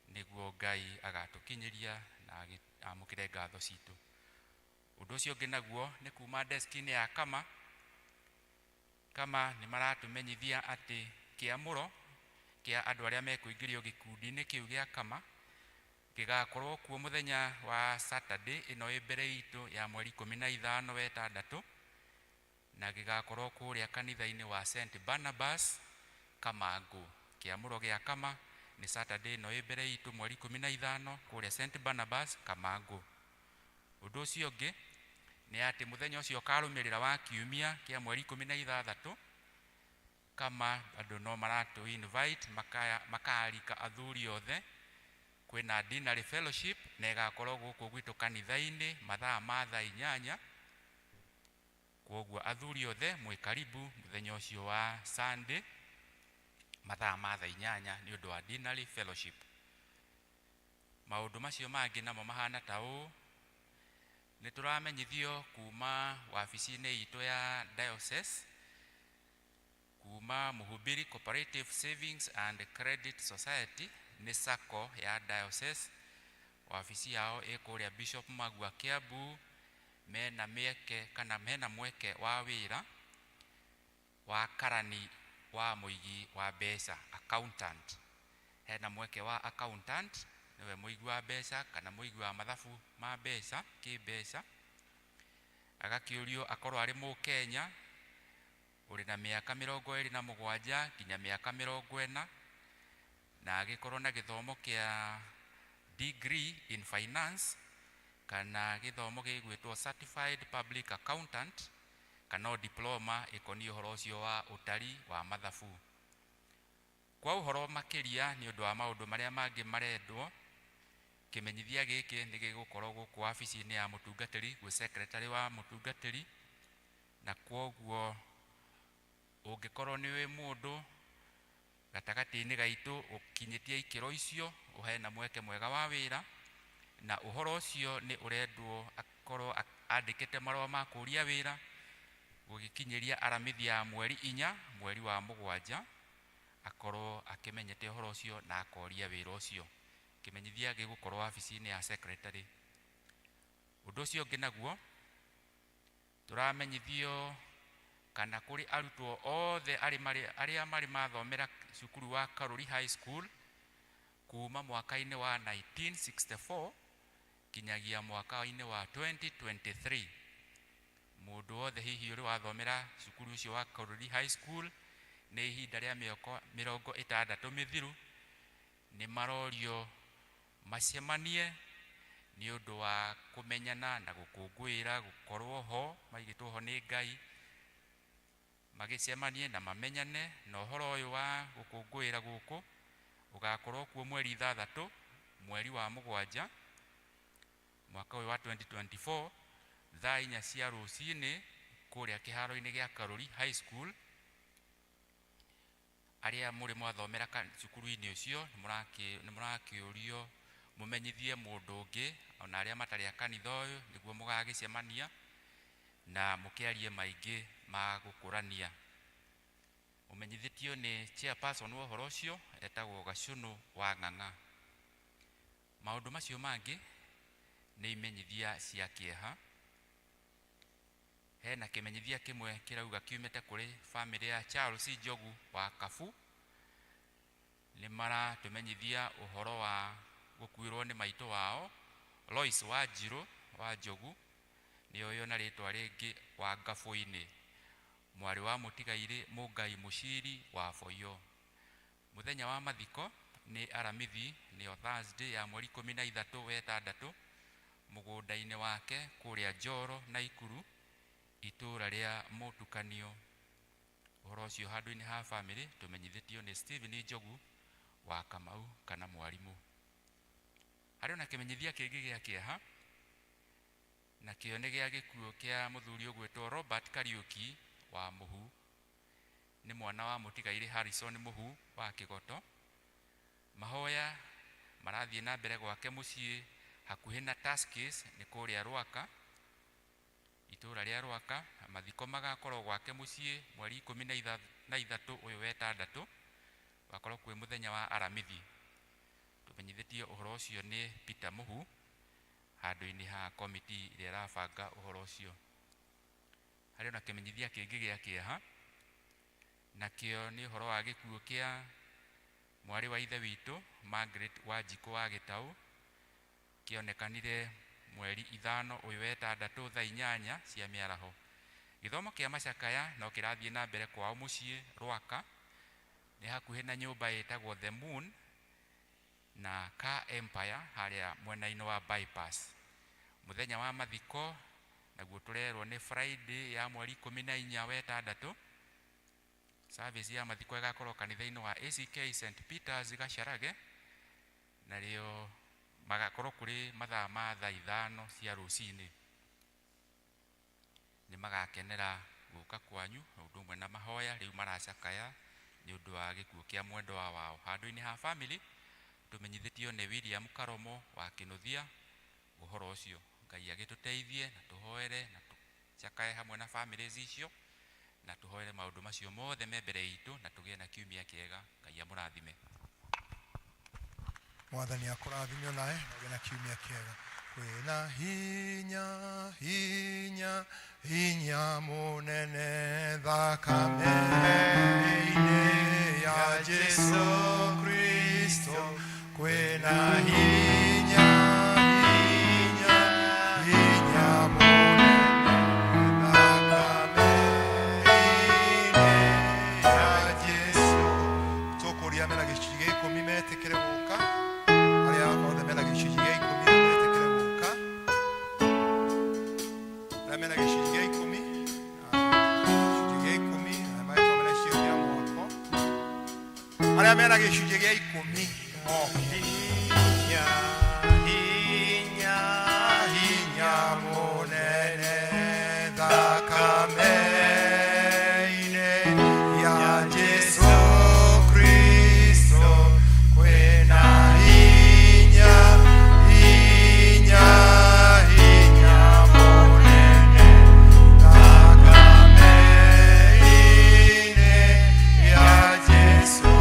niguo Ngai agatukinyiria na amukire ngatho citu. Undu ucio ungi naguo ni kuma deskini ya kama ni maratumenyithia ati kiamuro kia andu aria mekuingirio gikundi-ini kiu gia kama gigakorwo kuo muthenya wa Saturday ino ibere itu ya mweri 15 wetandatu na gigakorwo kuria kanitha-ini wa St Barnabas Kamangu. Kiamuro gia kama ni Saturday ino ibere itu mweri 15 kuria St Barnabas Kamangu. Undu ucio ungi ni ati muthenya ucio karumirira wa kiumia kia mweri 16 kama andu no maratu invite makarika athuri othe kwina dinner fellowship na igakorwo guku gwitu kanitha-ini mathaa ma thaa 8. Kwoguo athuri othe mwi karibu muthenya ucio wa Sunday mathaa ma thaa 8 ni undu wa dinner fellowship. Maundu macio mangi namo mahana ta uu ni turamenyithio kuma wabici-ini itu ya diocese kuma Muhubiri Cooperative Savings and Credit Society ni sacco ya diocese. Wabici yao ikuria Bishop Magua Kiambu mena mweke wa wira wa karani wa muigi wa mbeca accountant. Hena mweke wa accountant niwe muigi wa mbeca kana muigi wa mathabu ma mbeca kimbeca. Agakiurio akorwo ari mu Kenya uri na miaka 27 nginya miaka 40 na agikorwo na githomo kia degree in finance kana githomo gigwitwo certified public accountant kana diploma ikoni uhoro ucio wa utari wa mathabu. Kwa uhoro makiria ni undu wa maundu maria mangi marendwo kimenyithia giki ni gigukorwo guku wabici-ini ya mutungatiri gwi secretary wa mutungatiri na kwoguo ungikorwo ni wi mundu gatagati-ini gaitu ukinyitie ikiro icio uhena mweke mwega wa wira na uhoro ucio ni urendwo akorwo andikite marwa ma kuria wira gugikinyiria aramithi ya mweri 4 mweri wa 7 akorwo akimenyete uhoro ucio na akoria wira ucio. Kimenyithia gigukorwo wabici-ini ya secretary. Undu ucio ungi naguo turamenyithio kana kuri arutwo othe aria mari mathomera cukuru wa Karuri High School kuma mwaka-ini wa 1964 kinyagia mwaka-ini wa 2023. Mundu othe hihi uri wathomera cukuru ucio wa Karuri High School ni ihinda ria mioko 60 mithiru ni marorio macemanie ni undu wa kumenyana na gukungwira gukorwo ho maigitwo ho ni Ngai magicemanie na mamenyane na uhoro uyu wa gukungwira guku ugakorwo kuo mweri 6 mweri wa 7 mwaka uyu wa 2024 thaa 4 cia rucini kuria kiharo-ini gia Karuri High School. Aria muri mwathomera cukuru-ini ucio ni murakiurio mumenyithie mundu ungi ona aria matari kanitha uyu niguo mugagicemania na mukiarie maingi ma gukurania. Umenyithitio ni chairperson wa uhoro ucio etagwo Gacunu wa Ng'ang'a. Maundu macio mangi ni imenyithia cia kieha. Hena kimenyithia kimwe kirauga kiumete kuri family ya Charles Njogu wa Kafu. Ni mara tumenyithia uhoro wa gukwirwo ni maito wao Lois Wanjiru wa Njogu ni uyo na ritwa ringi wa Gafu-ini mwari wa mutigaire Mungai Mushiri wa Foyo. Muthenya wa mathiko ni aramithi ni Thursday ya mweri 13 wetandatu mugunda-ini wake kuria Njoro na Ikuru itura ria Mutukanio. Uhoro ucio handu-ini ha family tumenyithitio ni Stephen Njogu wa Kamau kana mwarimu. Hari na kimenyithia kingi gia kieha na kĩo nĩ gĩa gĩkuũ kĩa mũthuri ũgwĩtwo Robert Kariuki wa Mũhu, nĩ mwana wa mũtigairĩ Harrison Mũhu wa Kĩgoto. Mahoya marathiĩ na mbere gwake mũciĩ hakuhĩ na Tuskys, nĩ kũrĩa Rwaka, itũra rĩa Rwaka. Mathiko magakorwo gwake mũciĩ mweri 13 ũyũ wa ĩtandatũ, wakorwo kwĩ mũthenya wa Aramithi. Tũmenyithĩtio ũhoro ũcio nĩ Peter Mũhu handũ-inĩ ha komiti ĩrĩa ĩrabanga ũhoro ũcio. Harĩ na kĩmenyithia kĩngĩ gĩa kĩeha, nakĩo nĩ ũhoro wa gĩkuũ kĩa mwarĩ wa ithe witũ Margaret Wanjikũ wa Gĩtaũ, kĩonekanire mweri 5 ũyũ wa ĩtandatũ thaa 8 cia mĩaraho. Gĩthomo kĩa macakaya no kĩrathiĩ na mbere kwao mũciĩ Rwaka, nĩ hakuhĩ na nyũmba ĩtagwo The Moon na Car Empire harĩa mwena-inĩ wa bypass. Mũthenya wa mathiko naguo tũrerwo nĩ Friday ya mweri 14 wa ĩtandatũ. Service ya mathiko ĩgakorwo kanitha-inĩ wa ACK St Peters Gacarage, narĩo magakorwo kũrĩ mathaa ma thaa 5 cia rũcinĩ. Nĩ magakenera gũka kwanyu ũndũ ũmwe na mahoya rĩu maracakaya nĩ ũndũ wa gĩkuũ kĩa mwendwa wao. Handũ-inĩ ha family tũmenyithĩtio nĩ William Karomo wa Kĩnuthia ũhoro ũcio. Ngai agĩtũteithie na tũhoere na tũcakae hamwe na families icio na tũhoere maũndũ macio mothe me mbere itũ na tũgĩe na kiumia kĩega. Ngai amũrathime. Mwathani akũrathime nawe na ũgĩe na kiumia kĩega. Kwĩna hinya hinya hinya mũnene thakame-inĩ ya Jesu Kristo. Kwĩna hinya hinya hinya mũnene thakame-inĩ ya Jesu. Tũkũria mena gĩcunjĩ gĩa 10 metĩkĩre gũka. Arĩa othe mena gĩcunjĩ gĩa 10 metĩkĩre gũka. Arĩa mena gĩcunjĩ gĩa 10 arĩa mena gĩcunjĩ gĩa 10 hinya hinya hinya mũnene thakame-inĩ ya Jesu Kristo. Kwĩna hinya hinya hinya mũnene thakame-inĩ ya Jesu.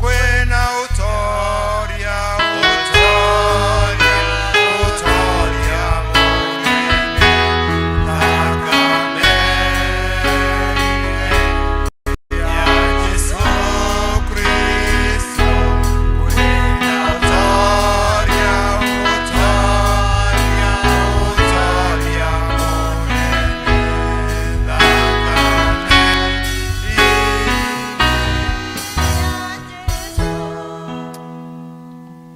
Kwĩna ũtoria ũtoria ũtoria mũnene thakame-inĩ ya Jesu Kristo. Kwĩna ũtoria ũtoria ũtoria mũnene thakame-inĩ.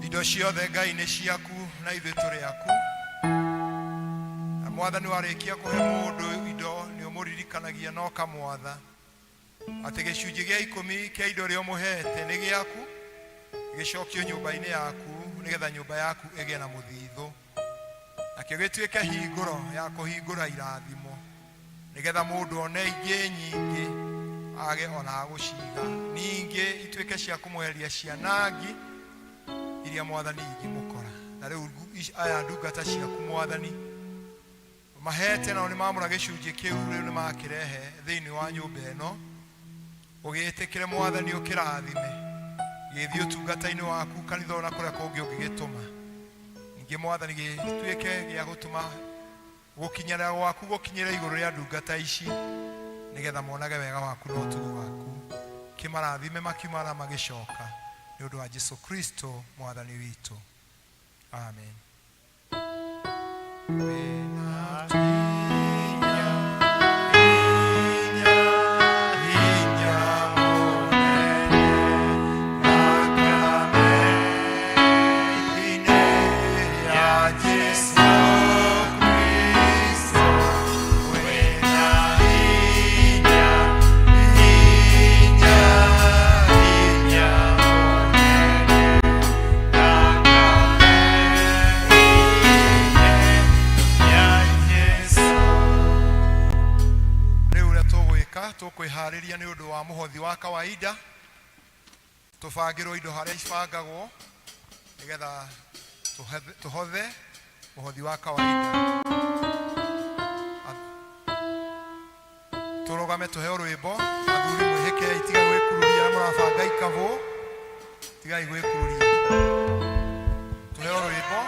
Indo ciothe Ngai nĩ ciaku na ithuĩ tũrĩ aku. Na Mwathani warĩkia kũhe mũndũ indo nĩ ũmũririkanagia na ũkamwatha atĩ gĩcunjĩ gĩa 10 kĩa indo iria ũmũhete nĩ gĩaku, gĩcokio nyũmba-inĩ yaku nĩgetha nyũmba yaku ĩgĩe na mũthithũ, nakĩo gĩtuĩke hingũro ya kũhingũra irathimo nĩgetha mũndũ one ingĩ nyingĩ age ona gũciga, ningĩ ituĩke cia kũmweheria cianangi iria Mwathani ingĩmũkora. Na rĩu aya ndungata ciaku Mwathani mahete nao nĩ mamũra gĩcunjĩ kĩu rĩu nĩ makĩrehe thĩinĩ wa nyũmba ĩno. Ũgĩtĩkĩre Mwathani ũkĩrathime gĩthiĩ ũtungata-inĩ waku kanitha ona kũrĩa kũngĩ ũngĩgĩtũma. Ningĩ Mwathani gĩtuĩke gĩa gũtũma gũkinyĩra gwaku gũkinyĩra igũrũ rĩa ndungata ici nĩgetha monage wega waku na ũtugi waku. Kĩmarathime makiuma na magĩcoka nĩ ũndũ wa Jesu Kristo Mwathani witũ. Amen. Yeah. kwihariria ni undu wa muhothi wa kawaida tubangirwo indo haria ibangagwo nigetha tuhothe muhothi wa kawaida turogame tuheo rwimbo athuri mwihike itiga gwikururia na murabanga ikavu tigai gwikururia tuheo rwimbo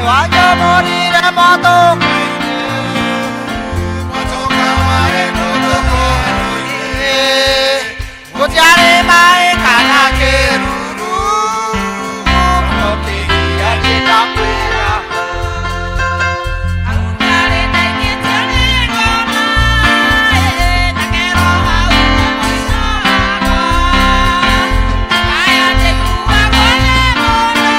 Wajah morir moto Kucari mai kana keruru Kopi jadi kapira Aku cari nengi cari koma Takero hau sama Kaya dekua kone mono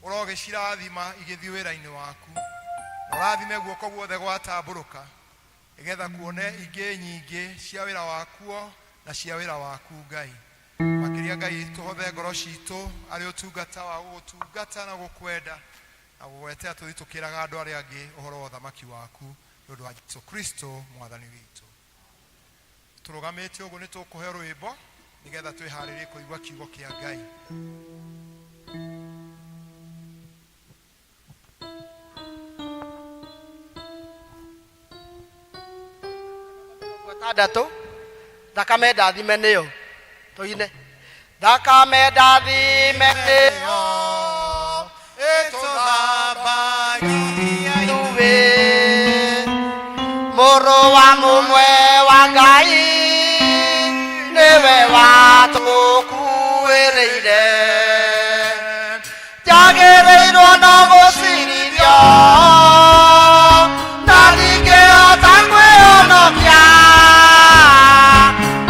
Urogicirathima igithi wira-ini waku urathime guoko guothe gwatamburuka igetha kuone ingi nyingi cia wira wakuo na cia wira waku Ngai makiria Ngai tuhothe ngoro citu ari utungata wa gutungata na gukwenda na gugwetea tuthi tukiraga andu aria angi uhoro wa thamaki waku nundu wa Jesu Kristo mwathani witu turugamite uguo ni tukuhe rwimbo nigetha twiharirie kuigwa kiugo kia Ngai Tandatu thakame ndathime niyo tuine thakame ndathime niyo etuthambagia ithuĩ mũrũ wa mũmwe wa Ngai nĩwe watũkuĩrĩire njagĩrĩirwo no gũcirithio na ndingĩhota kwĩhonokia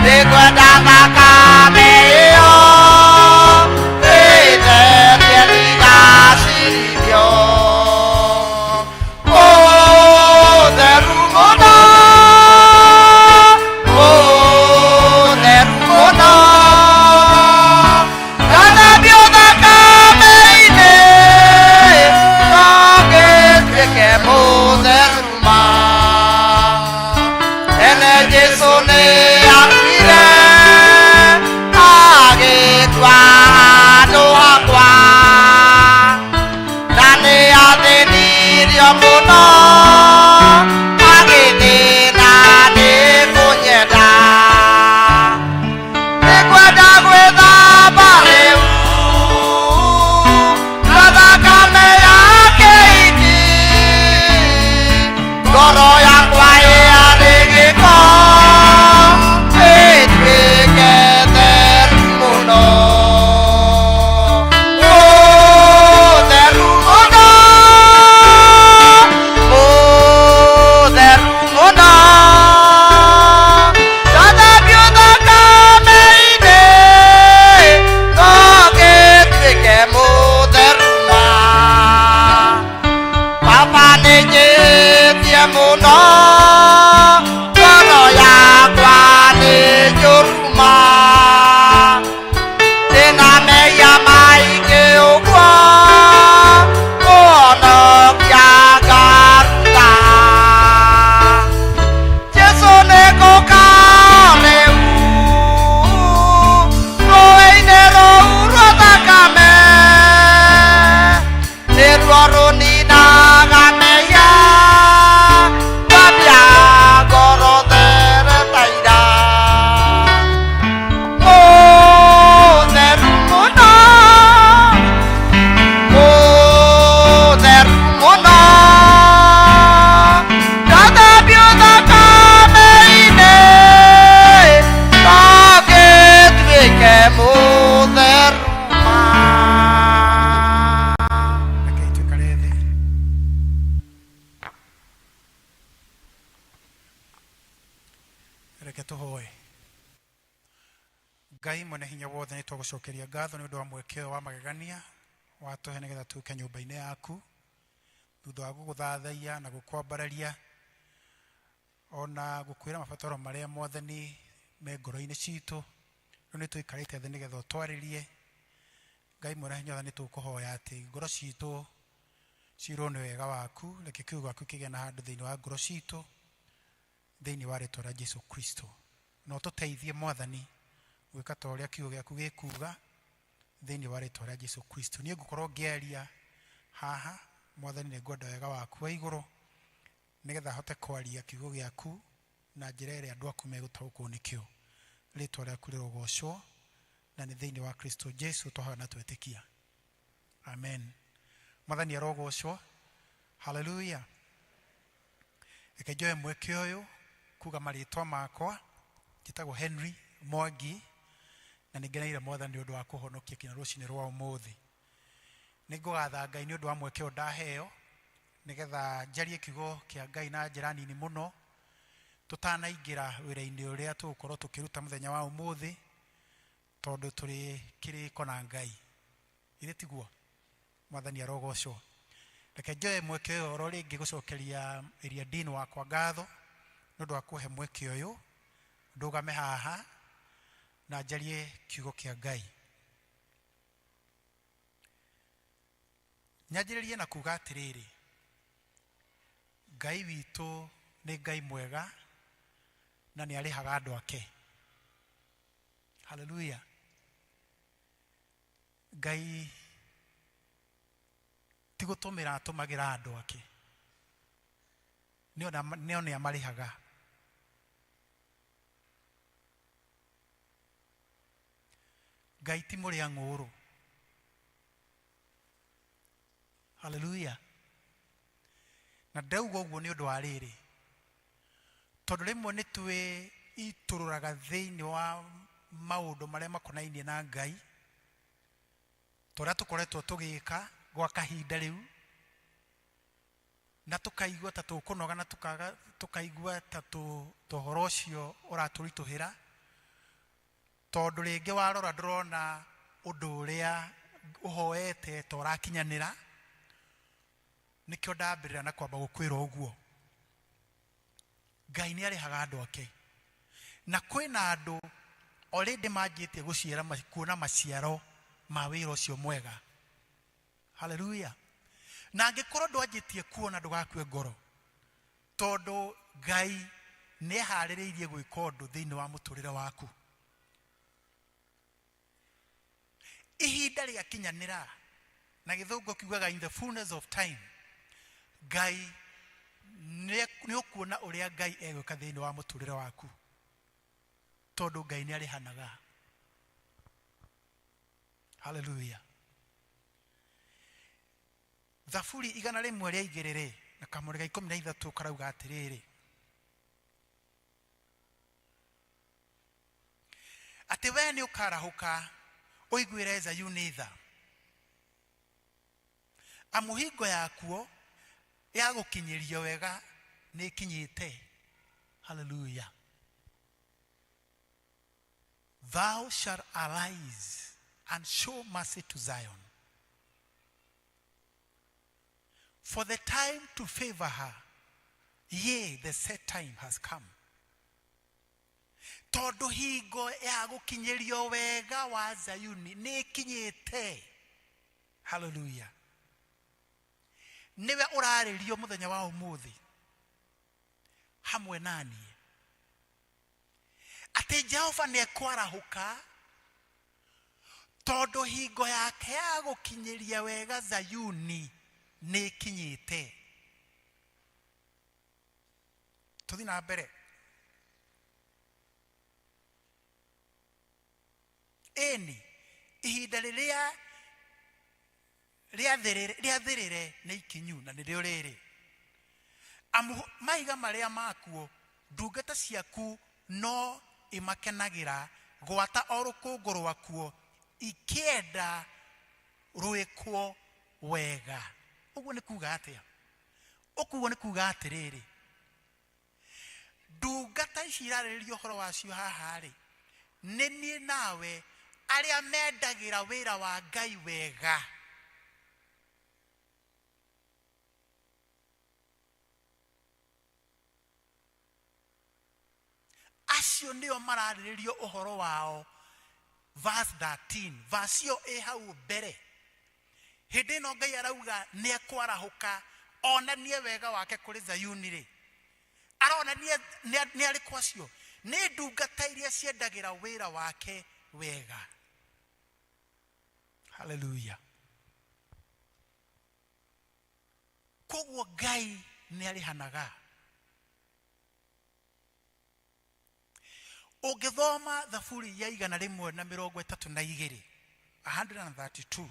nĩngwenda thakame ĩyo ĩtherie ndigacirithio ũtheru mũno ũtheru mũno ngathabio thakame-inĩ Ngai mwene hinya wothe nĩ tũgũcokeria ngatho nĩ ũndũ wa mwekeo wa magegania watũhe nĩgetha tũke nyũmba-inĩ yaku thutha wa gũgũthathaiya na gũkwambararia ona gũkwĩra mabataro marĩa mwathani me ngoro-inĩ citũ. Rĩu nĩ tũikarĩte thĩ nĩgetha ũtwarĩrie. Ngai mwene hinya wothe nĩ tũkũhoya atĩ ngoro citũ cirwo nĩ wega waku, reke kiugo gĩaku kĩgĩe na handũ thĩinĩ wa ngoro citũ thĩinĩ wa rĩĩtwa rĩa Jesũ Kristo. No tũteithie mwathani gwĩka ta ũrĩa kiugo gĩaku gĩkuuga thĩinĩ wa rĩĩtwa rĩa Jesũ Kristo. Niĩ ngũkorwo ngĩaria haha mwathani, nĩ ngwenda wega waku wa igũrũ nĩgetha hote kwaria kiugo gĩaku na njĩra ĩrĩa andũ aku megũtaũkwo nĩkĩo. Rĩĩtwa rĩaku rĩrogocwo na nĩ thĩinĩ wa Kristo Jesũ twahoya na twetĩkia, amen. Mwathani arogocwo, haleluya. Reke njoe mweke ũyũ kuga marĩtwa makwa. Njĩtagwo Henry Mwangi na nĩ ngeneire mwathani nĩ ũndũ wa kũhonokia kinya rũcinĩ rwa ũmũthĩ. Nĩ ngũgatha Ngai nĩ ũndũ wa mweke ũyũ ndaheo nĩgetha njarie kiugo kĩa Ngai na njĩra nini mũno tũtanaingĩra wĩra-inĩ ũrĩa tũgũkorwo tũkĩruta mũthenya wa ũmũthĩ, tondũ tũrĩ kĩrĩko na Ngai. Ĩrĩ tiguo? Mwathani arogocwo. Reke njoe mweke ũyũ oro rĩngĩ gũcokeria ĩrĩa ndini wakwa ngatho nĩ ũndũ wa kũhe mweke ũyũ ndũgame haha na njarie kiugo kĩa Ngai. Nyanjĩrĩrie na kuga atĩrĩrĩ, Ngai witũ nĩ Ngai mwega na nĩ arĩhaga andũ ake. Haleluya. Ngai ti gũtũmĩra atũmagĩra andũ ake, nĩo nĩ amarĩhaga. Ngai ti mũrĩa ng'ũrũ. Haleluya. Na ndauga ũguo nĩ ũndũ wa rĩrĩ, tondũ rĩmwe nĩ twĩitũrũraga thĩinĩ wa maũndũ marĩa makonainie na Ngai tũrĩa tũkoretwo tũgĩka gwa kahinda rĩu, na tũkaigua ta tũkũnoga na tũkaigua ta ũhoro ũcio ũratũritũhĩra, tondũ rĩngĩ warora ndũrona ũndũ ũrĩa ũhoete ta ũrakinyanĩra. Nĩkĩo ndambĩrĩra na kwamba gũkwĩra ũguo, Ngai nĩ arĩhaga andũ ake, na kwĩna andũ already manjĩtie gũciara kuona maciaro ma wĩra ũcio mwega. Haleluya. Na angĩkorwo ndwanjĩtie kuona ndũgakue ngoro, tondũ Ngai nĩ eharĩrĩirie gwĩka ũndũ thĩinĩ wa mũtũrĩre waku. Ihinda rĩakinyanĩra, na gĩthũngũ kiugaga in the fullness of time, Ngai nĩ ũkuona ũrĩa Ngai egwĩka thĩinĩ wa mũtũrĩre waku, tondũ Ngai nĩ arĩhanaga. Haleluya. Thaburi 102 na kamũrĩ ga 13 karauga atĩrĩrĩ, atĩ we nĩ ũkarahũka ũiguĩre Zayuni tha, amu hingo yakuo ya gũkinyĩrio wega nĩ ikinyĩte. Haleluya. Thou shalt arise and show mercy to Zion, for the time to favor her, yea, the set time has come. Tondũ hingo ya gũkinyĩrio wega wa Zayuni nĩ ikinyĩte. Haleluya. Niwe ũrarĩrio mũthenya wa ũmũthĩ hamwe naniĩ atĩ Jehova nĩ ekwarahũka, tondũ hingo yake ya gũkinyĩria wega Zayuni nĩ ikinyĩte. Tũthiĩ na mbere. Ĩni ihinda rĩrĩa rĩathĩrĩre nĩ ikinyu na nĩrĩo rĩrĩ, amu mahiga marĩa makuo ndungata ciaku no imakenagĩra, gwata o rũkũngũ rwakuo ikĩenda rwĩkwo wega. Ũguo nĩ kuga atĩa? Ũguo nĩ kuga atĩrĩrĩ, ndungata ici irarĩrĩrio ũhoro wacio haha rĩ, nini nawe aria mendagira wira wa Ngai wega. Acio ndio mararĩrĩrio ũhoro wao. Verse 13, verse yo hau mbere. Hĩndĩ ĩno Ngai arauga nĩ ekwarahũka onanie wega wake kũrĩ Zayuni rĩ. Aronania nĩ arĩ kwacio. Nĩ ndungata iria ciendagira wĩra wake wega. Hallelujah. Koguo Ngai nĩ arĩhanaga. Ũngĩthoma Thaburi ya 132, 132.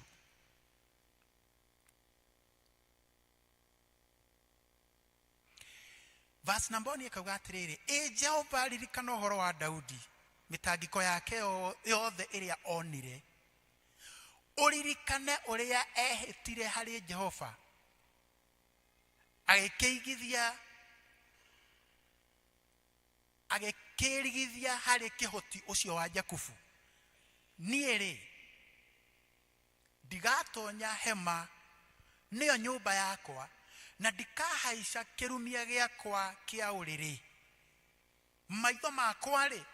Verse number 1 ikauga atĩrĩrĩ, Jehova ririkana ũhoro wa Daudi, mĩtangĩko yake yothe ĩrĩa onire. Ũririkane ũrĩa ehĩtire harĩ Jehova, agĩkĩrigithia harĩ kĩhoti ũcio wa Jakubu. Niĩ rĩ, ndigatonya hema nĩyo nyũmba yakwa, na ndikahaica kĩrumia gĩakwa kĩa ũrĩrĩ. Maitho makwa rĩ,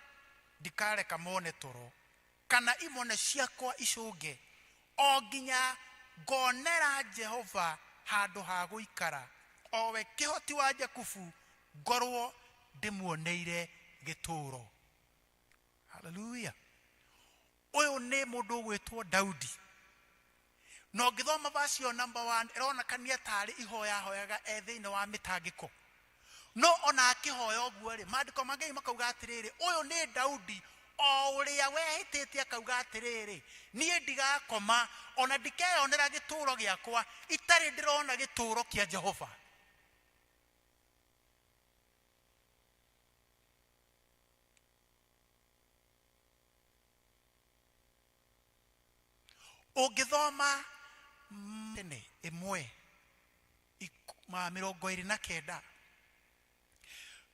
ndikareka mone toro, kana imone ciakwa icũnge, o nginya ngonera Jehova handũ ha gũikara, o we kĩhoti wa Jakubu, ngorwo ndimuoneire gĩtũũro. Hallelujah. Ũyũ nĩ mũndũ ũgwĩtwo Daudi. No ngĩthoma verse yo number 1, ĩronekania tarĩ ihoya hoyaga thĩinĩ wa mĩtangĩko. No ona akĩhoya ũguo rĩ, maandĩko ma Ngai makauga atĩrĩrĩ, ũyũ nĩ Daudi o ũrĩa wehĩtĩte akauga atĩrĩrĩ, niĩ ndigakoma ona ndikeyonera gĩtũũro gĩakwa itarĩ ndĩrona gĩtũũro kĩa Jehova. Ũngĩthoma tene 1:29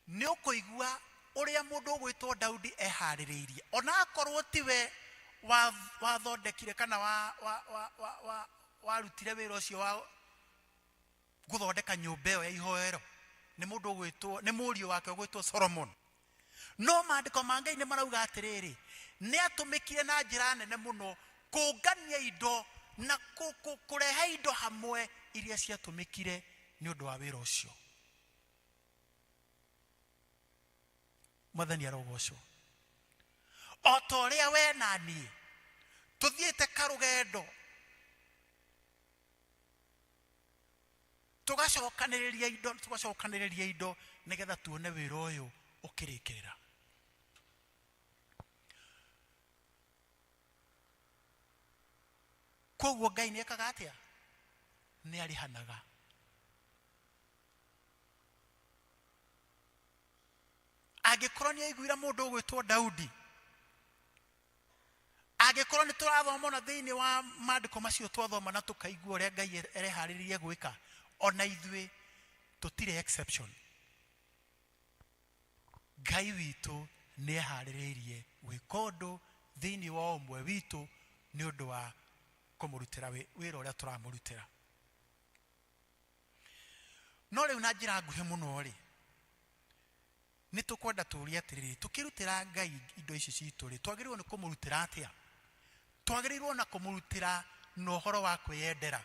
nĩ ũkũigua ũrĩa mũndũ ũgwĩtwo Daudi eharĩrĩirie. Ona akorwo tiwe wathondekire kana warutire wĩra ũcio wa gũthondeka nyũmba ĩyo ya ihoero, nĩ mũndũ ũgwĩtwo, nĩ mũriũ wake ũgwĩtwo Solomon. No maandĩko ma Ngai nĩ marauga atĩrĩrĩ, nĩ atũmĩkire na njĩra nene mũno kũngania indo na kũrehe indo hamwe iria ciatũmĩkire nĩ ũndũ wa wĩra ũcio. Mwathani arogocwo. O ta ũrĩa we na niĩ tũthiĩte karũgendo, tũgacokanĩrĩria indo nĩgetha tuone wĩra ũyũ ũkĩrĩkĩrĩra. Koguo Ngai nĩ ekaga atĩa? Nĩ arĩhanaga. Angĩkorwo nĩ aiguire mũndũ ũgwĩtwo Daudi, angĩkorwo nĩ tũrathoma na thĩinĩ wa maandĩko macio twathoma na tũkaigua ũrĩa Ngai ereharĩrĩrie gwĩka, ona ithuĩ tũtirĩ exception. Ngai witũ nĩ eharĩrĩirie gwĩka ũndũ thĩinĩ wa ũmwe witũ nĩ ũndũ wa kũmũrutĩra wĩra ũrĩa tũramũrutĩra. No rĩu na njĩra nguhĩ mũno rĩ, nĩ tũkwenda tũũrie atĩrĩrĩ, tũkĩrutĩra Ngai indo ici citũ rĩ, twagĩrĩirwo nĩ kũmũrutĩra atĩa? Twagĩrĩirwo na kũmũrutĩra na ũhoro wa kwĩyendera.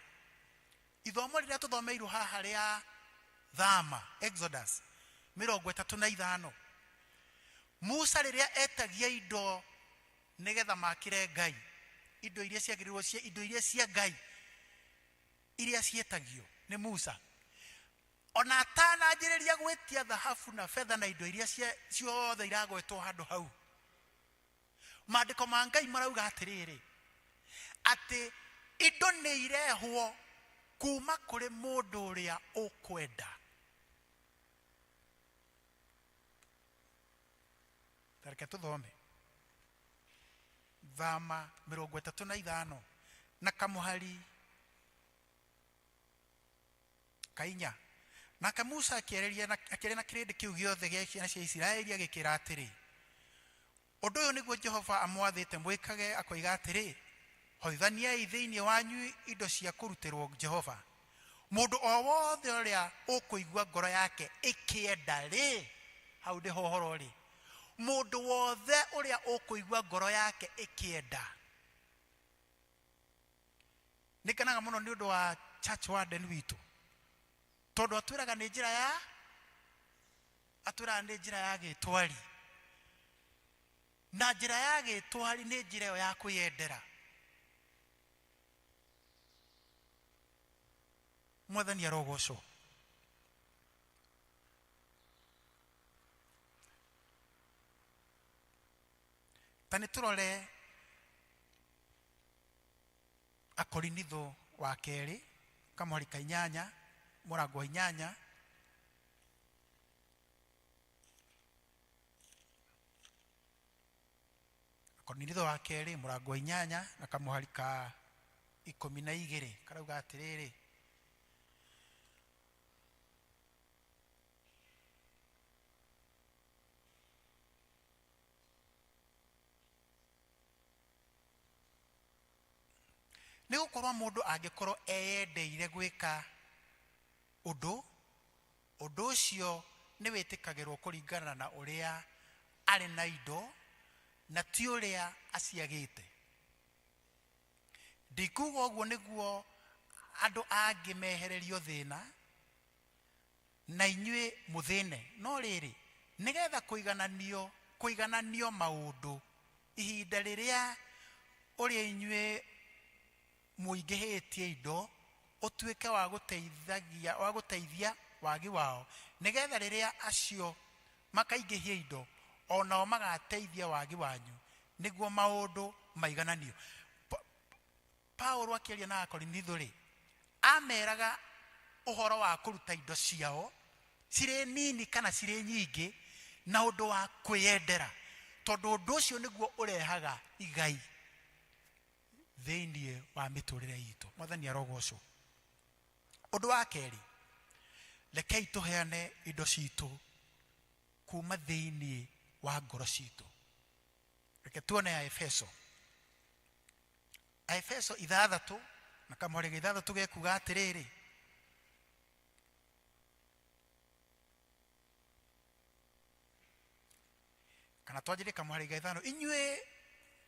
Ithomo rĩrĩa tũthomeirwo haha rĩa Thama, Exodus 35, Musa rĩrĩa etagia indo nĩgetha makĩre Ngai, indo iria ciagĩrĩirwo, indo iria cia Ngai iria cietagio nĩ Musa, ona atananjĩrĩria gwĩtia thahabu na fedha na indo iria ciothe iragwetwo handũ hau, maandĩko ma Ngai marauga atĩrĩrĩ, atĩ indo nĩ irehwo kuma kũrĩ mũndũ ũrĩa ũkwenda. Tareke tũthome Thama 35 na kamũhari 4. Nake Musa akĩarĩria na kĩrĩndĩ kĩu gĩothe gĩa ciana cia Isiraeli agĩkĩra atĩrĩ, Ũndũ ũyũ nĩguo Jehova amwathĩte mwĩkage, akoiga atĩrĩ, hoithaniai thĩinĩ wanyu indo cia kũrutĩrwo Jehova. Mũndũ o wothe ũrĩa ũkũigua ngoro yake ĩkĩenda rĩ, hau ndĩho ũhoro rĩ, mũndũ wothe ũrĩa ũkũigua ngoro yake ĩkĩenda. Nĩkenaga mũno nĩ ũndũ wa church warden witũ, tondũ atwĩraga nĩ njĩra ya gĩtwari, na njĩra ya gĩtwari nĩ njĩra ĩyo ya kwĩyendera. Mwathani arogocwo. Ta nĩtũrore Akorinitho wa kerĩ kamũhari ka 8 mũrango wa 8. Akorinitho wa kerĩ mũrango wa 8 na kamũhari ka 12 karauga atĩrĩrĩ, nĩ gũkorwo mũndũ angĩkorwo eyendeire gwĩka ũndũ ũcio nĩ wĩtĩkagĩrwo kũringana na ũrĩa arĩ na indo na ti ũrĩa aciagĩte. Ndikuga ũguo nĩguo andũ angĩ mehererio thĩna na inyuĩ mũthĩne, no rĩrĩ nĩgetha kũigananio maũndũ ihinda rĩrĩa ũrĩa inyuĩ mũingĩhĩtie indo ũtuĩke wa gũteithia wagi wao, nĩgetha rĩrĩa acio makaingĩhia indo onao magateithia wagi wanyu, nĩguo maũndũ maigananio. Paulo akĩaria na Akorinitho rĩ, ameraga ũhoro wa kũruta indo ciao cirĩ nini kana cirĩ nyingĩ na ũndũ wa kwĩyendera, tondũ ũndũ ũcio nĩguo ũrehaga igai thĩinĩ wa mĩtũrĩre itũ. Mwathani arogocwo. Ũndũ wa kerĩ, rekei tũheane indo citũ kuma thĩinĩ wa ngoro citũ. Reke tuone Aefeso 6 na kamũhari ga 6 gekuga atĩrĩrĩ, kana twanjĩrie kamũhari ga 5, inyuĩ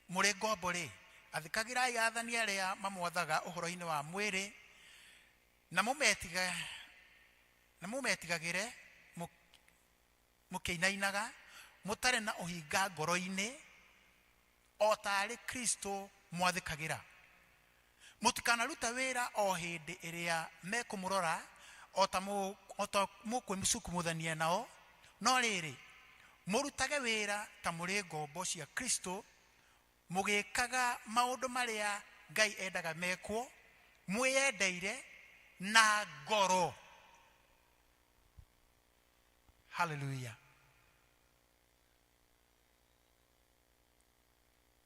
mũrĩ ngombo rĩ, athikagĩrai athani arĩa mamwathaga ũhoro-inĩ wa mwĩrĩ na mũmetigagĩre mũkĩinainaga mũtarĩ na ũhinga ngoro-inĩ o tarĩ Kristo mwathĩkagĩra. Mũtikanaruta wĩra o hĩndĩ ĩrĩa mekũmũrora o ta mũkwĩmũcukumuthania nao, no rĩrĩ mũrutage wĩra ta mũrĩ ngombo cia Kristo, mũgĩkaga maũndũ marĩa Ngai endaga mekwo, mwĩyendeire na ngoro. Hallelujah.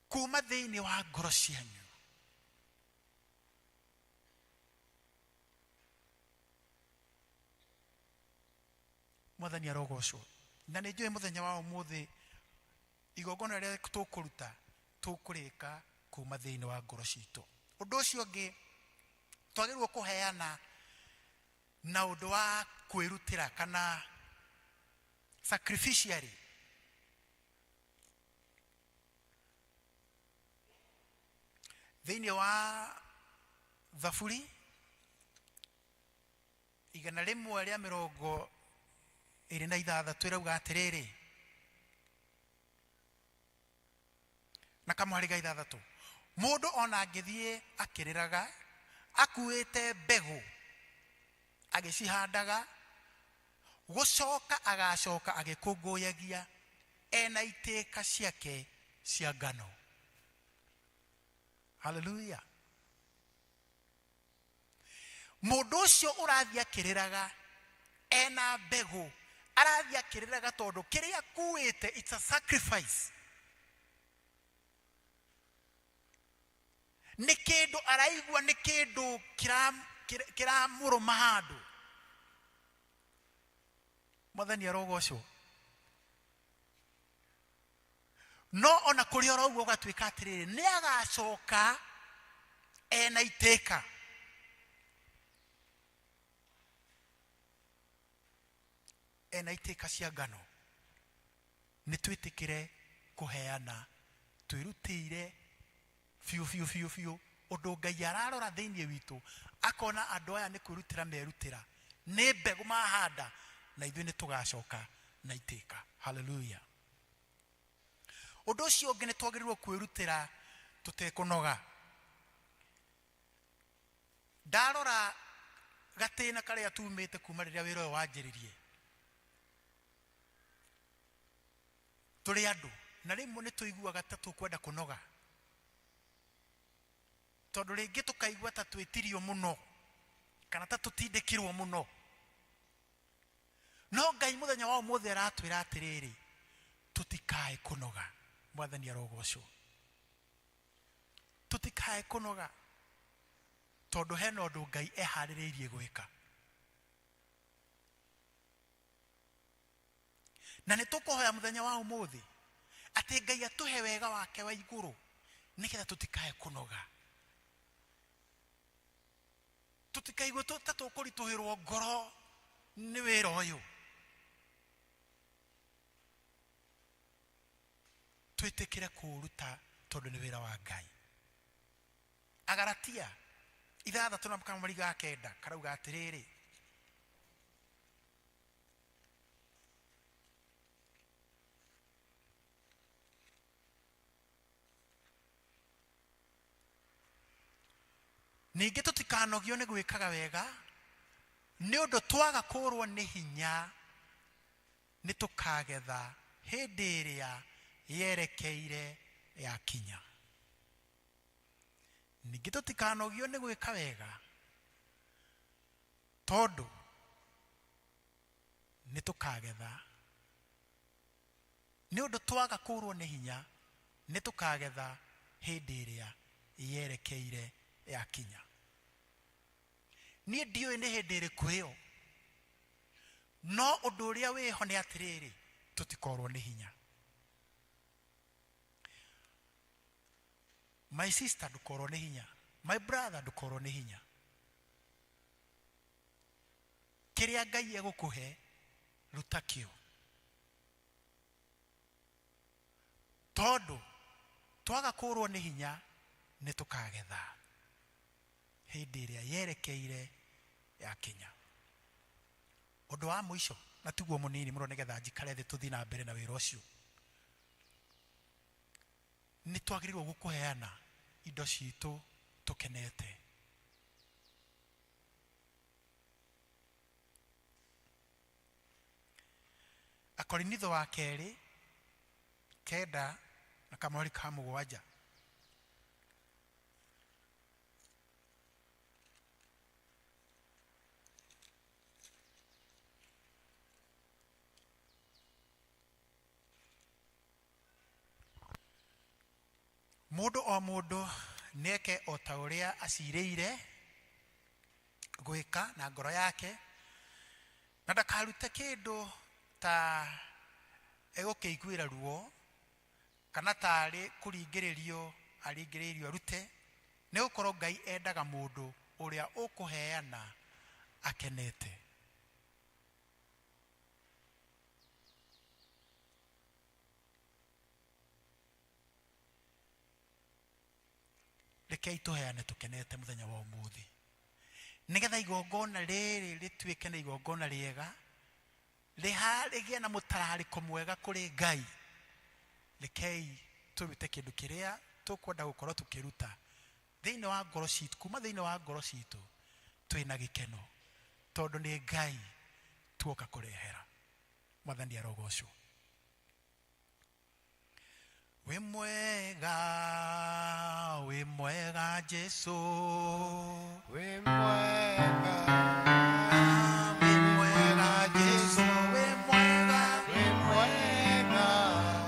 Kuma thĩinĩ wa ngoro cianyu. Mwathani arogocwo. Na nĩ njũĩ mũthenya wa ũmũthĩ igongona rĩrĩa tũkũruta tũkũrĩka kuma thĩinĩ wa ngoro citũ. Ũndũ ũcio ũngĩ twagĩrĩirwo kũheana na ũndũ wa kwĩrutĩra kana sacrificially. Thĩinĩ wa Zaburi 126 ĩrauga atĩrĩrĩ, na kamũhari ga 6, mũndũ ona angĩthiĩ akĩrĩraga akuĩte mbegũ agĩcihandaga, gũcoka agacoka agĩkũngũyagia ena itĩka ciake cia ngano. Hallelujah. Mũndũ ũcio ũrathiĩ akĩrĩraga ena mbegũ, arathiĩ akĩrĩraga tondũ kĩrĩa akuĩte it's a sacrifice. Nĩ kĩndũ araigua, nĩ kĩndũ kĩramũrũma handũ. Mwathani arogocwo. no ona kuri oro uguo gatwika atiriri ni agacoka ena iteka cia ngano ni twitikire kuheana twirutire fiu undu Ngai ararora thiini witu akona andu aya ni kwirutira merutira ni mbegu mahanda na ithuĩ ni tugacoka na iteka. Hallelujah. Undu ucio ungi ni twagĩrĩirwo kwirutira tutekunoga. Ndarora gatĩna karĩa tumĩte kuma rĩrĩa wĩra ũyũ wanjĩrĩrie, tũrĩ andũ na rĩmwe nĩ tũiguaga ta tũkwenda kũnoga, tondũ rĩngĩ tũkaigua ta twĩtirio mũno kana ta tũtindĩkirwo mũno. No Ngai mũthenya wa ũmũthĩ aratwĩra atĩrĩrĩ, tũtikae kũnoga. Mwathani arogocwo. Tũtikae kũnoga tondũ hena ũndũ Ngai eharĩrĩirie gwĩka. Na nĩ tũkũhoya mũthenya wa ũmũthĩ atĩ Ngai atũhe wega wake wa igũrũ nĩgetha tũtikae kũnoga. Tũtikaigua ta tũkũritũhĩrwo ngoro nĩ wĩra ũyũ. Twĩtĩkĩre kũũruta tondũ nĩ wĩra wa Ngai. Agalatia 6:9 karauga atĩrĩrĩ, ningĩ tũtikanogio nĩ gwĩkaga wega, nĩ ũndũ twaga kũrwo nĩ hinya nĩ tũkagetha hĩndĩ ĩrĩa yerekeire yakinya. Ningĩ tũtikanogio nĩ gwĩka wega tondũ nĩ tũkagetha, nĩ ũndũ twaga kũrwo nĩ hinya nĩ tũkagetha hĩndĩ ĩrĩa yerekeire yakinya. Niĩ ndiũĩ nĩ hĩndĩ ĩrĩkũ ĩyo, no ũndũ ũrĩa wĩho nĩ atĩrĩrĩ, tũtikorwo nĩ hinya. My sister ndukorwo nĩ hinya, my brother ndukorwo nĩ hinya. Kĩrĩa Ngai egũkũhe ruta kĩo, tondũ twaga kũrwo nĩ hinya nĩ tũkagetha hĩndĩ ĩrĩa yerekeire yakinya. Ũndũ wa mũico na tiguo mũnini mũno nĩgetha njikare thĩ tũthiĩ na mbere na wĩra ũcio, nĩ twagĩrĩirwo gũkũheana indo citũ tũkenete. Akorinitho wa 2:9-7. Mũndũ o mũndũ nĩeke o ta ũrĩa acirĩire gwĩka na ngoro yake, na ndakarute kĩndũ ta egũkĩiguĩra ruo kana tarĩ kũringĩrĩrio aringĩrĩirio arute, nĩ gũkorwo Ngai endaga mũndũ ũrĩa ũkũheana akenete. Rekei tũheane tũkenete mũthenya wa ũmũthĩ, nĩgetha igongona rĩrĩ rĩtuĩke na igongona rĩega, rĩgĩe na mũtararĩko mwega kũrĩ Ngai. Rekei tũrute kĩndũ kĩrĩa tũkwenda gũkorwo tũkĩruta thĩinĩ wa ngoro citũ, kuma thĩinĩ wa ngoro citũ twĩna gĩkeno, tondũ nĩ Ngai tuoka kũrehera. Mwathani arogocwo. Wĩ mwega, wĩ mwega Jesu, Wĩ mwega, wĩ mwega Jesu, wĩ mwega, wĩ mwega,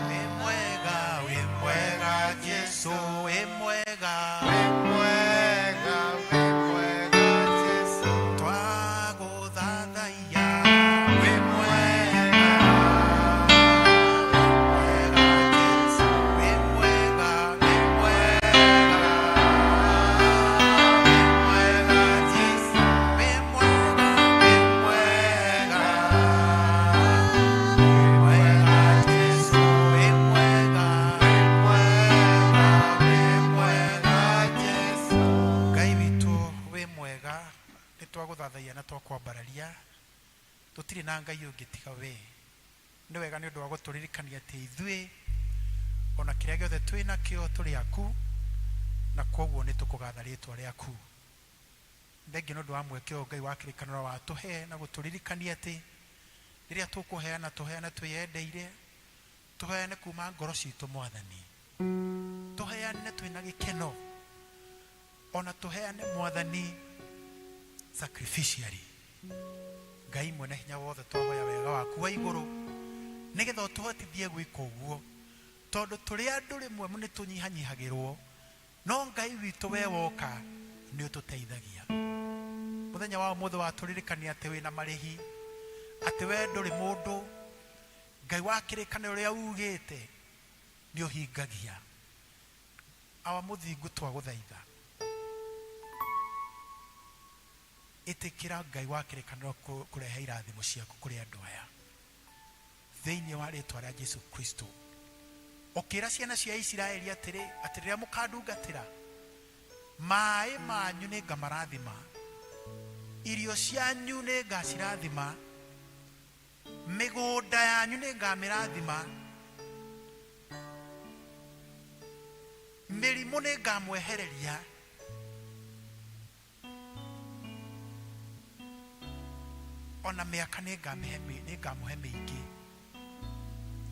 wĩ mwega, wĩ mwega Jesu, wĩ mwega, wĩ mwega, wĩ mwega Jesu. twagũthathaiya, Wĩ mwega, wĩ twakwambararia tutire na ngai ungi tiga we ni wega ni undu wa guturirikania ati ithui ona kiria giothe twina kio turi aku na koguo ni tukugatha ritwa riaku thengi ni undu wa mwekeo ngai wa kirikaniro wa tuhe na guturirikania ati riria tukuheana tuheane twiyendeire tuheane kuma ngoro citu mwathani tuheane twina gikeno ona tuheane mwathani sacrificially ngai mwene hinya wothe twahoya wega waku wa iguru nigetha utuhotithie gwika uguo tondu turi andu rimwe ni tunyihanyihagirwo no ngai witu we woka ni ututeithagia muthenya wa muthe wa turirikania ati wina marihi ati we nduri mundu ngai wa kirikaniro ria ugite ni uhingagia awa muthingu twaguthaitha itikira ngai wa kirikaniro kurehe irathimo ciaku kuri andu aya thiini wa ritwa ria Jesu Kristo okira ciana cia Israeli atiri ria mukandungatira mai manyu ni ngamarathima irio cianyu ni ngacirathima migunda yanyu ni ngamirathima mirimu ni ngamwehereria ona miaka ni ngamuhe mingi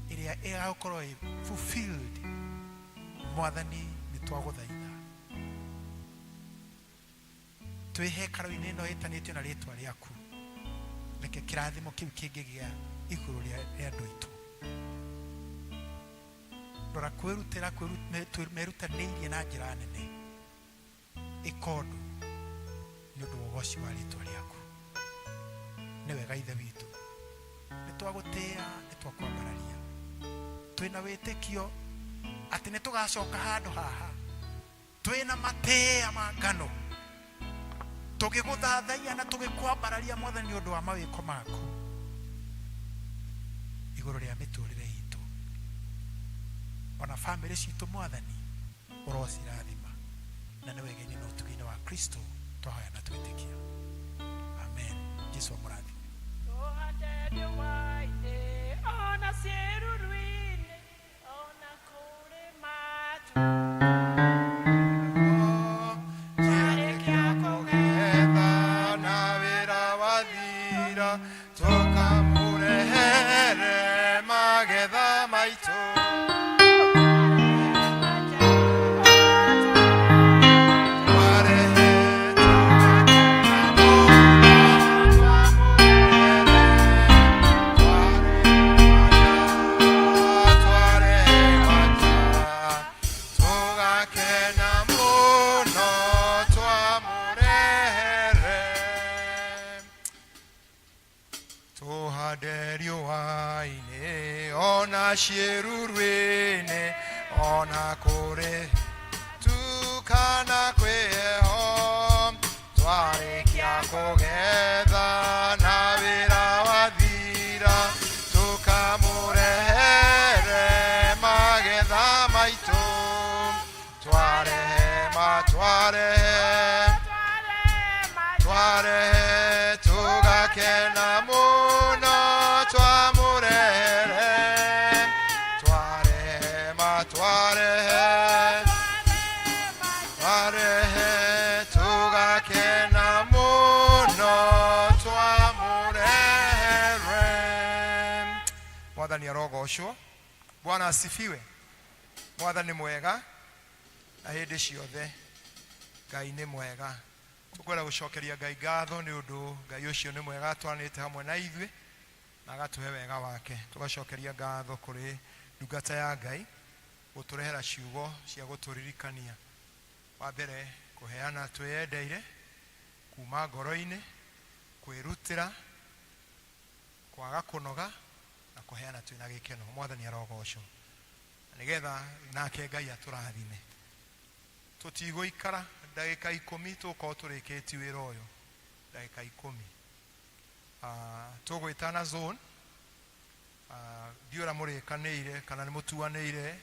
iria igakorwo fulfilled mwathani ni twaguthaitha twi hekalu-ini ino itanitio na ritwa riaku reke kirathimo kiu kingigia iguru ria andu aitu rora kwirutira merutaniirie na njira nene ikondu ni undu wa ugoci wa ritwa riaku ni wega ithe witu ni twagutia ni twakwambararia twina witikio ati ni tugacoka handu haha twina matea ma ngano tugiguthathaia na tugikwambararia mwathani undu wa mawiko maku iguru ria miturire itu ona family citu mwathani urocirathima na ni wega-ini na utugi-ini wa Kristo twahoya na twitikia amen. Jesu amurathime. Ona sieruruine ona kure matu Jerekia kugetha na wira wathira tukamurehere magetha maitu Shirurwene ona kore tukana kweho twarekia kugetha na wira wathira tukamurehere magetha maitu twarehe tugakena muno twamurehere tugakena muno twamurehere. Mwathani arogocwo. Bwana asifiwe. Mwathani mwega na hindi ciothe Ngai ni mwega. Tukwenda gucokeria Ngai ngatho ni undu Ngai ucio ni mwega atwanite hamwe na ithuĩ na agatuhe wega wake. Tugacokeria ngatho kuri ndungata ya Ngai guturehera ciugo cia guturirikania wa mbere kuheana twiyendeire kuma ngoro-ini kwirutira kwaga kunoga na kuheana twina gikeno. Mwathani arogocwo nigetha nake Ngai aturathime tutiguikara ndagika 10 tukorwo turikiti wira uyu ndagika 10 tugwitana zone ndiura murikanire kana ni mutuanire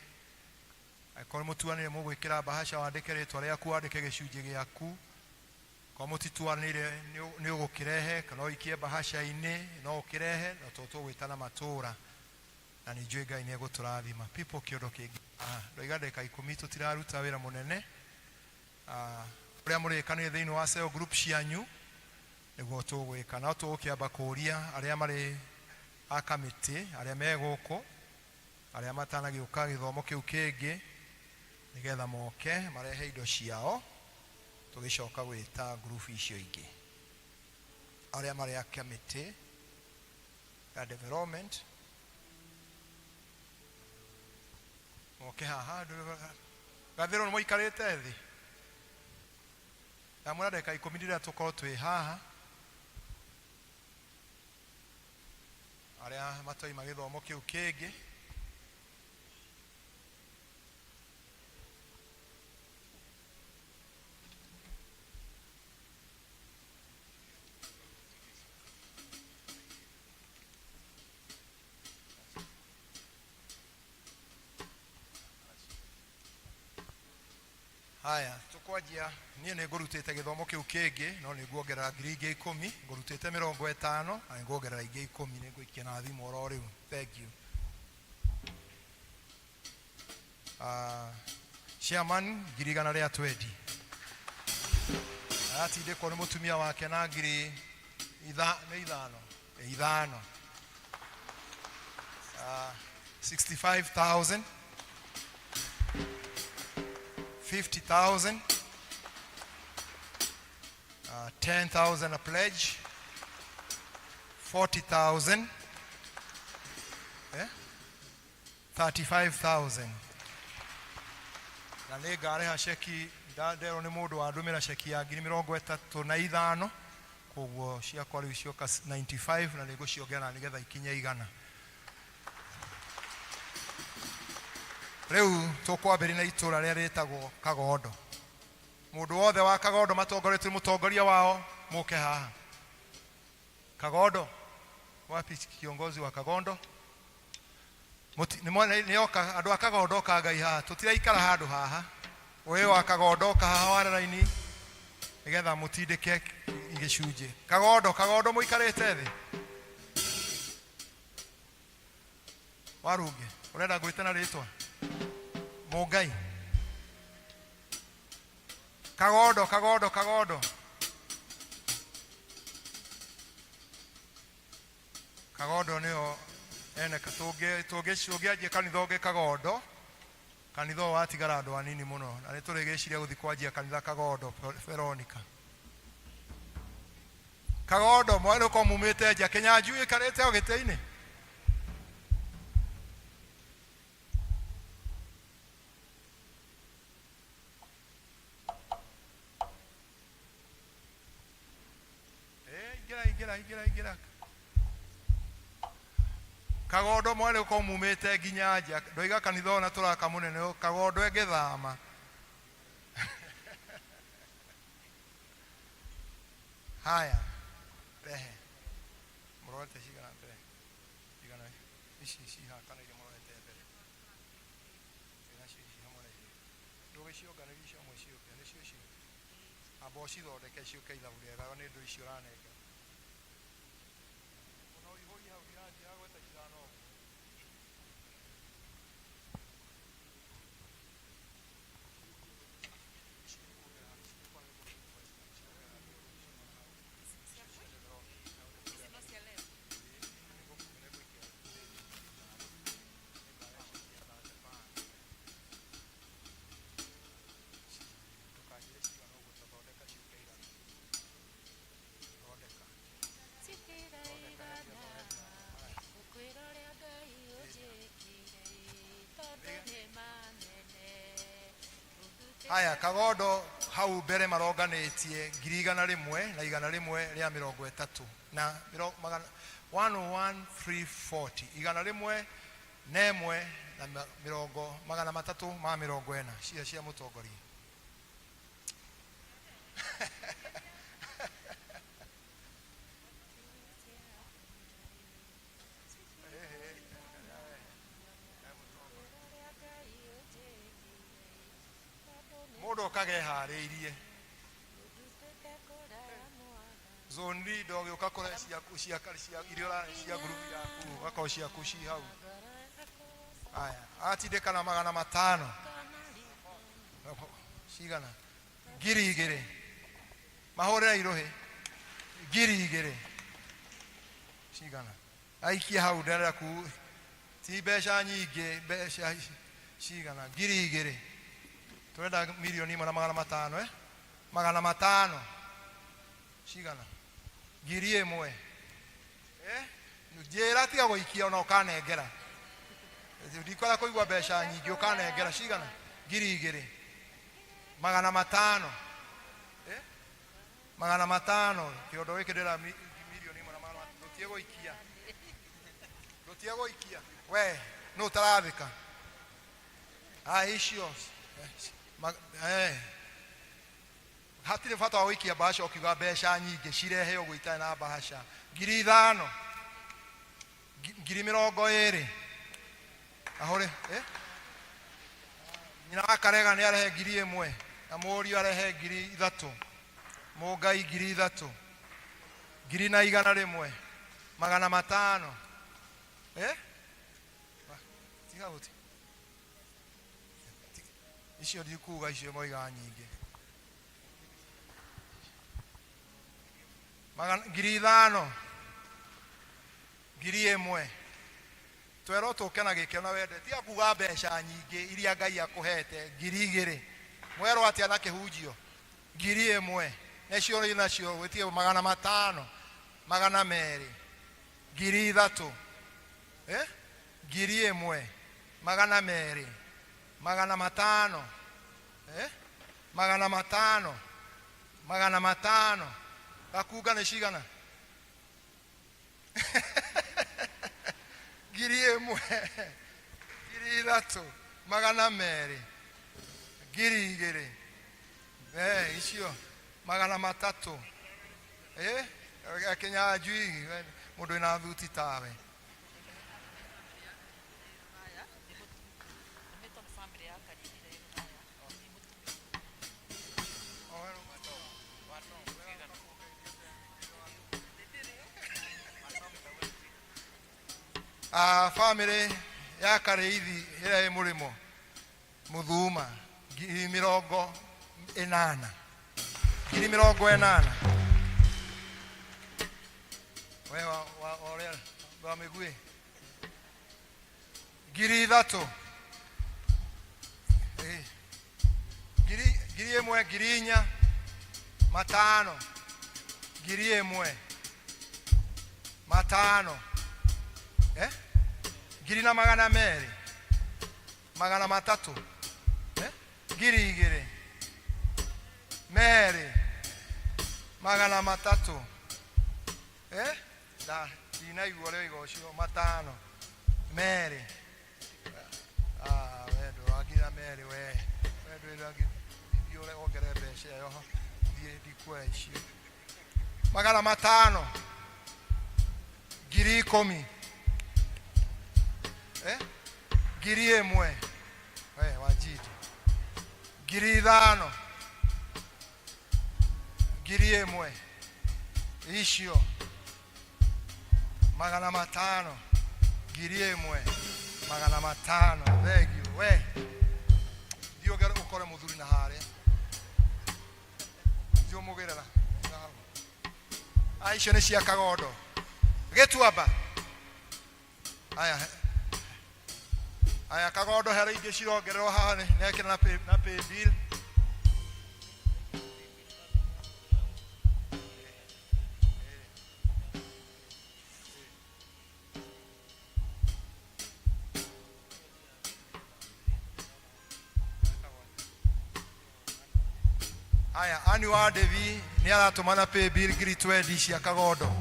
akorwo mutuanire mugwikira bahasha wandike ritwa riaku wandike gicunji giaku kwa mutituanire ni ugukirehe kana ikie bahasha-ini no ukirehe no tutugwitana matura na ni jwe Ngai ni eguturathima people kiondo kingi ndoiga ndeka 10 tutiraruta wira munene uria murikanire thiini wa cell group cianyu niguo tugwika na tugukiamba kuria aria mari a committee aria meguko aria matanagiuka githomo kiu kingi nigetha moke marehe indo ciao tugicoka gwita group icio ingi aria mari a committee ya development moke haha gathero no ikarete thi na mwana ndeka 10 ndira tukorwo twi haha aria matoi magithomo kiu kingi haya tukwajia nie ne ngurutite githomo kiu kingi no ni nguongerera ngiri 10 ngurutite 50 na nguongerera 10 ni ngwikia na thimu oro riu thank you chairman ngiri 120 atinde ko ni mutumia wake na ngiri 5 65,000 50,000 10,000 a pledge 40,000 35,000 na negare ha sheki ndero ni mundu wa ndumira sheki ya 35,000 koguo cia kwa riu cioka 95 na nego ciongera nigetha ikinye igana riu tukwambiri na itura ria ritagwo Kagondo mundu wothe wa Kagondo matongoretie mutongoria wao muke haha Kagondo wapi kiongozi wa Kagondo ni oka andu a Kagondo ka Ngai haha tutiraikara handu haha we wa Kagondo ka haha wara-ini nigetha mutindike igicunje Kagondo muikarite thi warunge urenda gwitana ritwa Mugai Kagondo nio ene tugiaje kanitho ge Kagondo kanitho watigara andu anini muno na niturigeciria guthi kwajia kanitha Kagondo Veronica Kagondo mwana ko mumite nja Kinyanjui ikarite o gite-ini igira Kagondo mwana ko mumite nginya nja ndoiga kanitho na turaka munene Kagondo egethama haya rehe morote shigana mbere shigana ishi ha kana ile morote mbere ina shi hamone ndoge shio kana isho mo shio kana shi aboshi do de ke shio kai la bulega ne do shio ranega ono ihoi ha viraji hago ta shirano haya Kagondo hau mbere maronganitie 101 na 101 ria 30 na 11340 101 nemwe na 340 cia mutongoria mundu kage hariirie Zondi doge ukakora cia irio ra cia group yaku ukaocia kushi hau. Aya, atindeka na 500. Cigana. Ngiri igere. Mahorera irohe. Ngiri igere. Cigana. Aikia hau ndarera ku ti mbeca nyingi mbeca cigana ngiri igere. Turenda milioni 1.500 500 cigana ngiri imwe njira tiga guikia ona ukanengera ndikora kuigua mbeca nyingi ukanengera cigana ngiri igere 500 500 kiondo giki ndira milioni 1.500 rutie guikia we no taravika icio hatire bata wa wikia bahasha ukiuga mbeca nyingi cirehe uguo itane na bahasha ngiri 5 ngiri 20 ahore nyina akarega ni arehe ngiri 1 na mũriũ arehe ngiri 3 mũngai ngiri 3 ngiri na 100 500 tiga guti icio ndikuga icio moiga nyingi ngiri 5 ngiri 1 twero tukena gikena wende ti akuga mbeca nyingi iria Ngai akuhete ngiri 2 mwero atia na kihunjio ngiri 1 necio ina cio gwetie 500 200 ngiri 3 ngiri 1 200 500 500 akuga ne cigana ngiri 1 ngiri 3 200 ngiri 2 icio 300 akenya jui mundu ina thuti tawe family ya Kareithi ira murimo muthuma ngiri 80 ngiri 80 wewe ore wa migui ngiri 3 ngiri 1 ngiri 4 5 ngiri 1 5 ngiri na 200 300 ngiri 2 mere 300 da ina igore igocio 5 mere wedo agira mere wedo agi yole ogere beshe yo di kweshi 500 ngiri 10 ngiri 1 wajidi ngiri 5 ngiri 1 icio 500 ngiri 1 500 thank you we dio gero ukore muthuri na hare dio mugerera aicio ni cia kagondo getuamba aya kagondo hera inde cirongererwo haha nekira na pay bill aya ani wa Devi ni aratumana pay bill ngiri 20 cia kagondo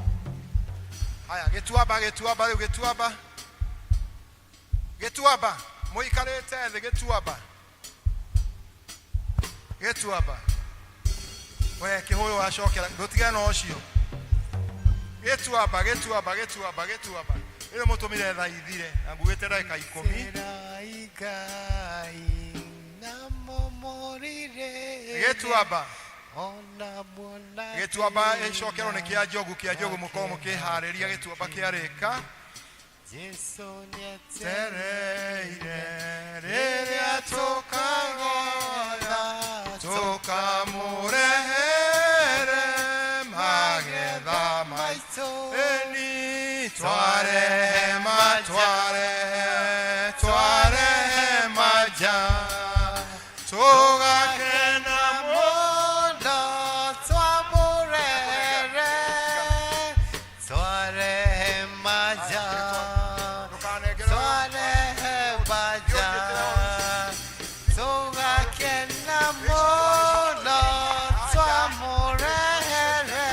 aya getuaba muikarete the getuaba we kihoyo wacokera ndotigana ocio getuaba ile mutumire thaithire ambuite ndaika 10 igai na momorire getuaba gituamba icokero ni kia njogu mukomo kihariria gituamba kiarika Jesu tereire riria tukagoya tukamurehere magetha maitu eni twarehema ja tugakena muno twamurere twarehema ja tugakena muno twamurere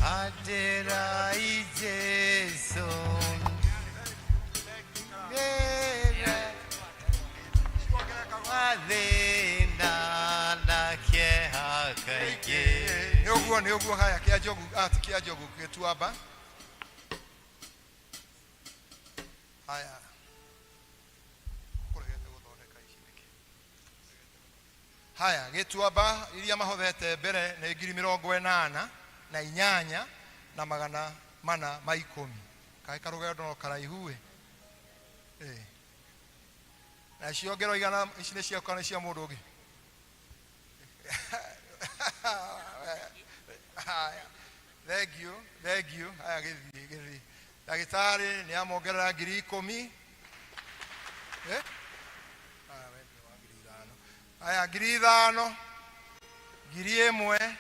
adirai Jesu ni uguo haya kia njogu gituamba haya haya gituamba iria mahothete mbere ni 88,800 na 410 kai karugendo no karaihu na ciongero igana ici ni cia kana cia mundu ungi thank you haya githi dagitari ni amongerera 10,000 haya 5,000 1,000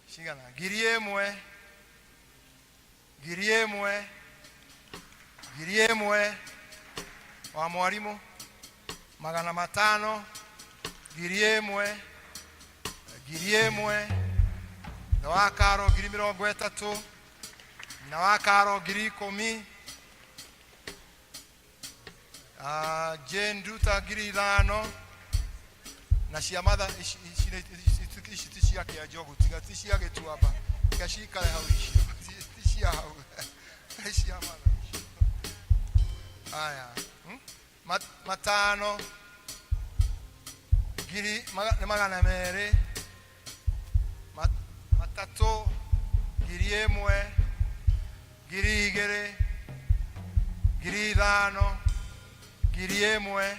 shigana 1,000 wa mwalimu 500 1,000 na wakaro 30,000 na wakaro 10,000 jenduta 5,000 na ciamatha cia kia njogu tiga ti cia gituamba gacikare hau icio ti cia hau cia matha aya matano giri magana mere matatu giri emwe giri igere giri ithano giri emwe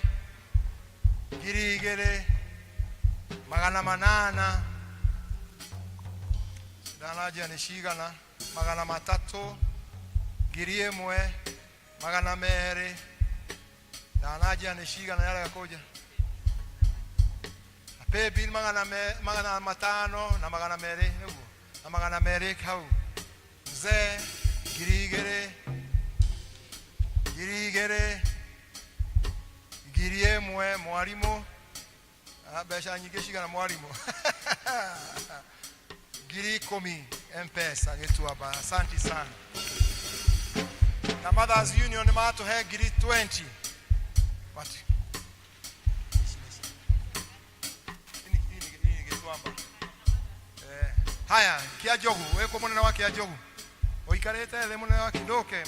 giri igere magana manana danaja ni shigana magana matatu giri emwe magana mere danaja ni shigana yale yakoja apebi magana matano na magana mere nugo na magana mere kau mzee giri igere giri emwe mwalimu besha nyingi shigana mwalimu giri 10 mpesa gituamba asante sana na Mothers Union mato he giri 20 what ini gituamba haya kia njogu weko munene wa kia njogu oikarete the munene wa mudoke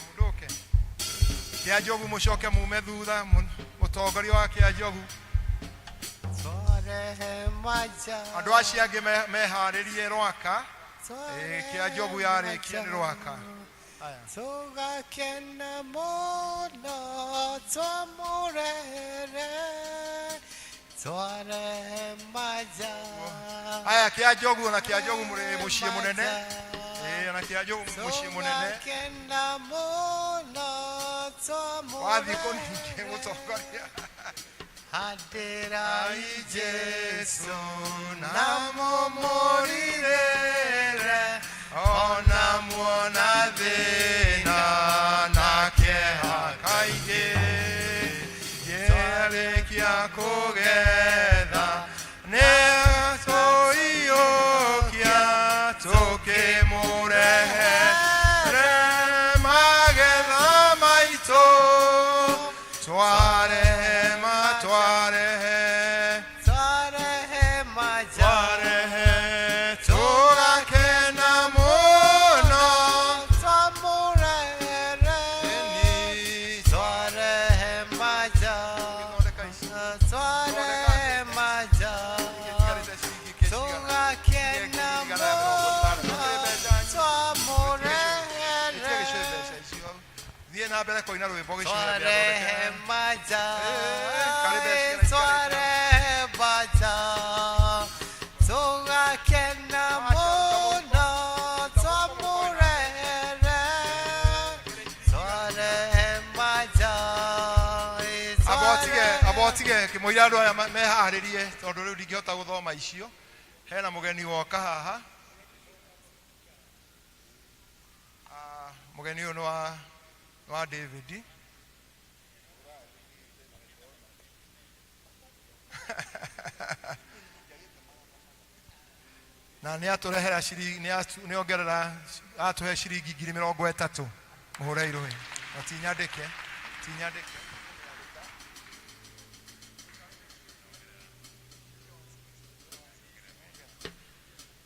kia njogu mushoke mume thutha mutongoria wa kia njogu andu acio angi meharirie rwaka kia njogu yarikie ni rwaka tugakena muno twamurere twarehema ja aya kia njogu na kia njogu muri mucie munene na kia njogu mucie munene tugakena muno twamurere wathi kuninge mutongoria adirai Jesu namumurire ona muona thina nake hakaige yerekia kugetha nesoiokia tukimurehere magetha maito twarehema tugakena muno na mbere koina rwimbo gicira Tware maja karibe tware maja tugakena muno twamurere tware maja abotige kimuira andu aya meharirie tondu riu ndingihota guthoma icio hena mugeni woka haha mugeni uyu wa David na nä atårehera nä ongerera atåhe ciringi 30,000 må hå re irå hä tinyandä ke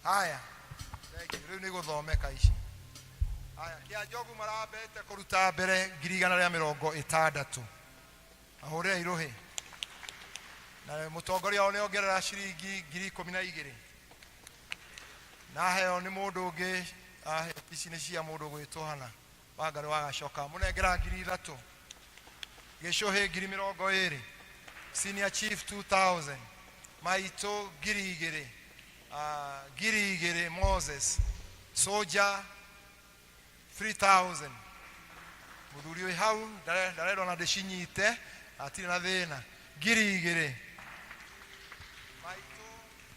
haya rä u nä gå thomeka ici haya kä a njogu marambete kå ruta mbere 160 ahå re irå hä na må tongoria wao nä ongerera ciringi 12,000 na heo nä må ndå å ngä ici nä cia må ndå gwä two hana wangarä wagacoka må nengera 3,000 gä cå hä 20,000 senior chief 2,000 maitå 2,000 2,000 Moses soja 3,000 må thuri å hau ndarendwo na ndä cinyite atirä na thä na 2,000 maitå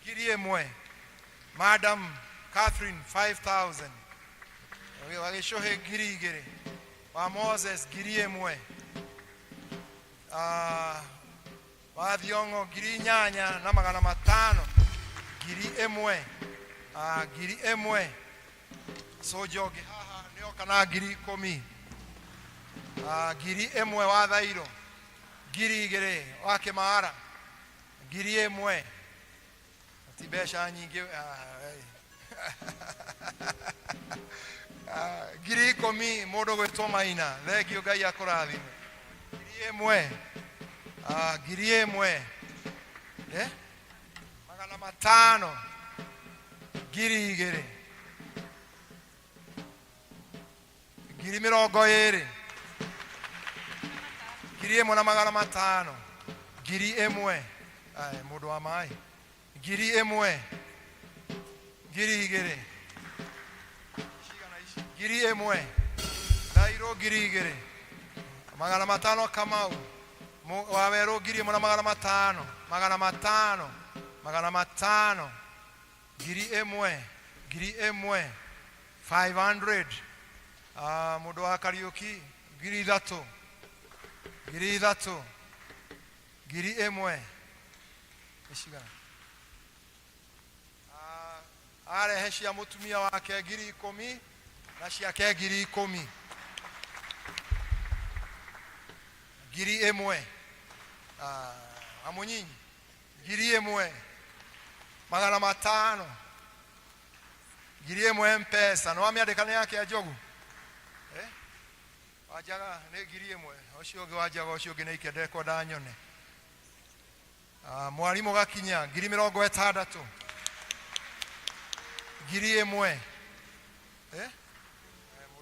1,000 Madam Catherine 5,000 wagishohe 2,000 wa Moses 1,000 wa Thiongo 8,000 na 500 1,000 1,000 sojoge haha nio kana 10,000 1,000 wa Thairo 2,000 wa Kimara 1,000 tibesha nyingi 10,000 mundu gwitwo Maina thengio Ngai akurathime 1,000 1,000 500 2,000 20,000 1,500 1,000 mundu wa mai 1,000 2,000 1,000 Thairo 2,000 500 Kamau Waweru 1,500 500 500 1,000 500 mundu wa Kariuki 3,000 1,000 ishigana arehe cia mutumia wake 10,000 na ciake 10,000 1,000 amunyinyi 1,000 500 1,000 mpesa no amiandikane yake ya Njogu wajaga nä 1,000 ucio å ngä wanjaga ucio å ngä nä ikendekwo ndanyone mwarimå gakinya 60,000 1,000 må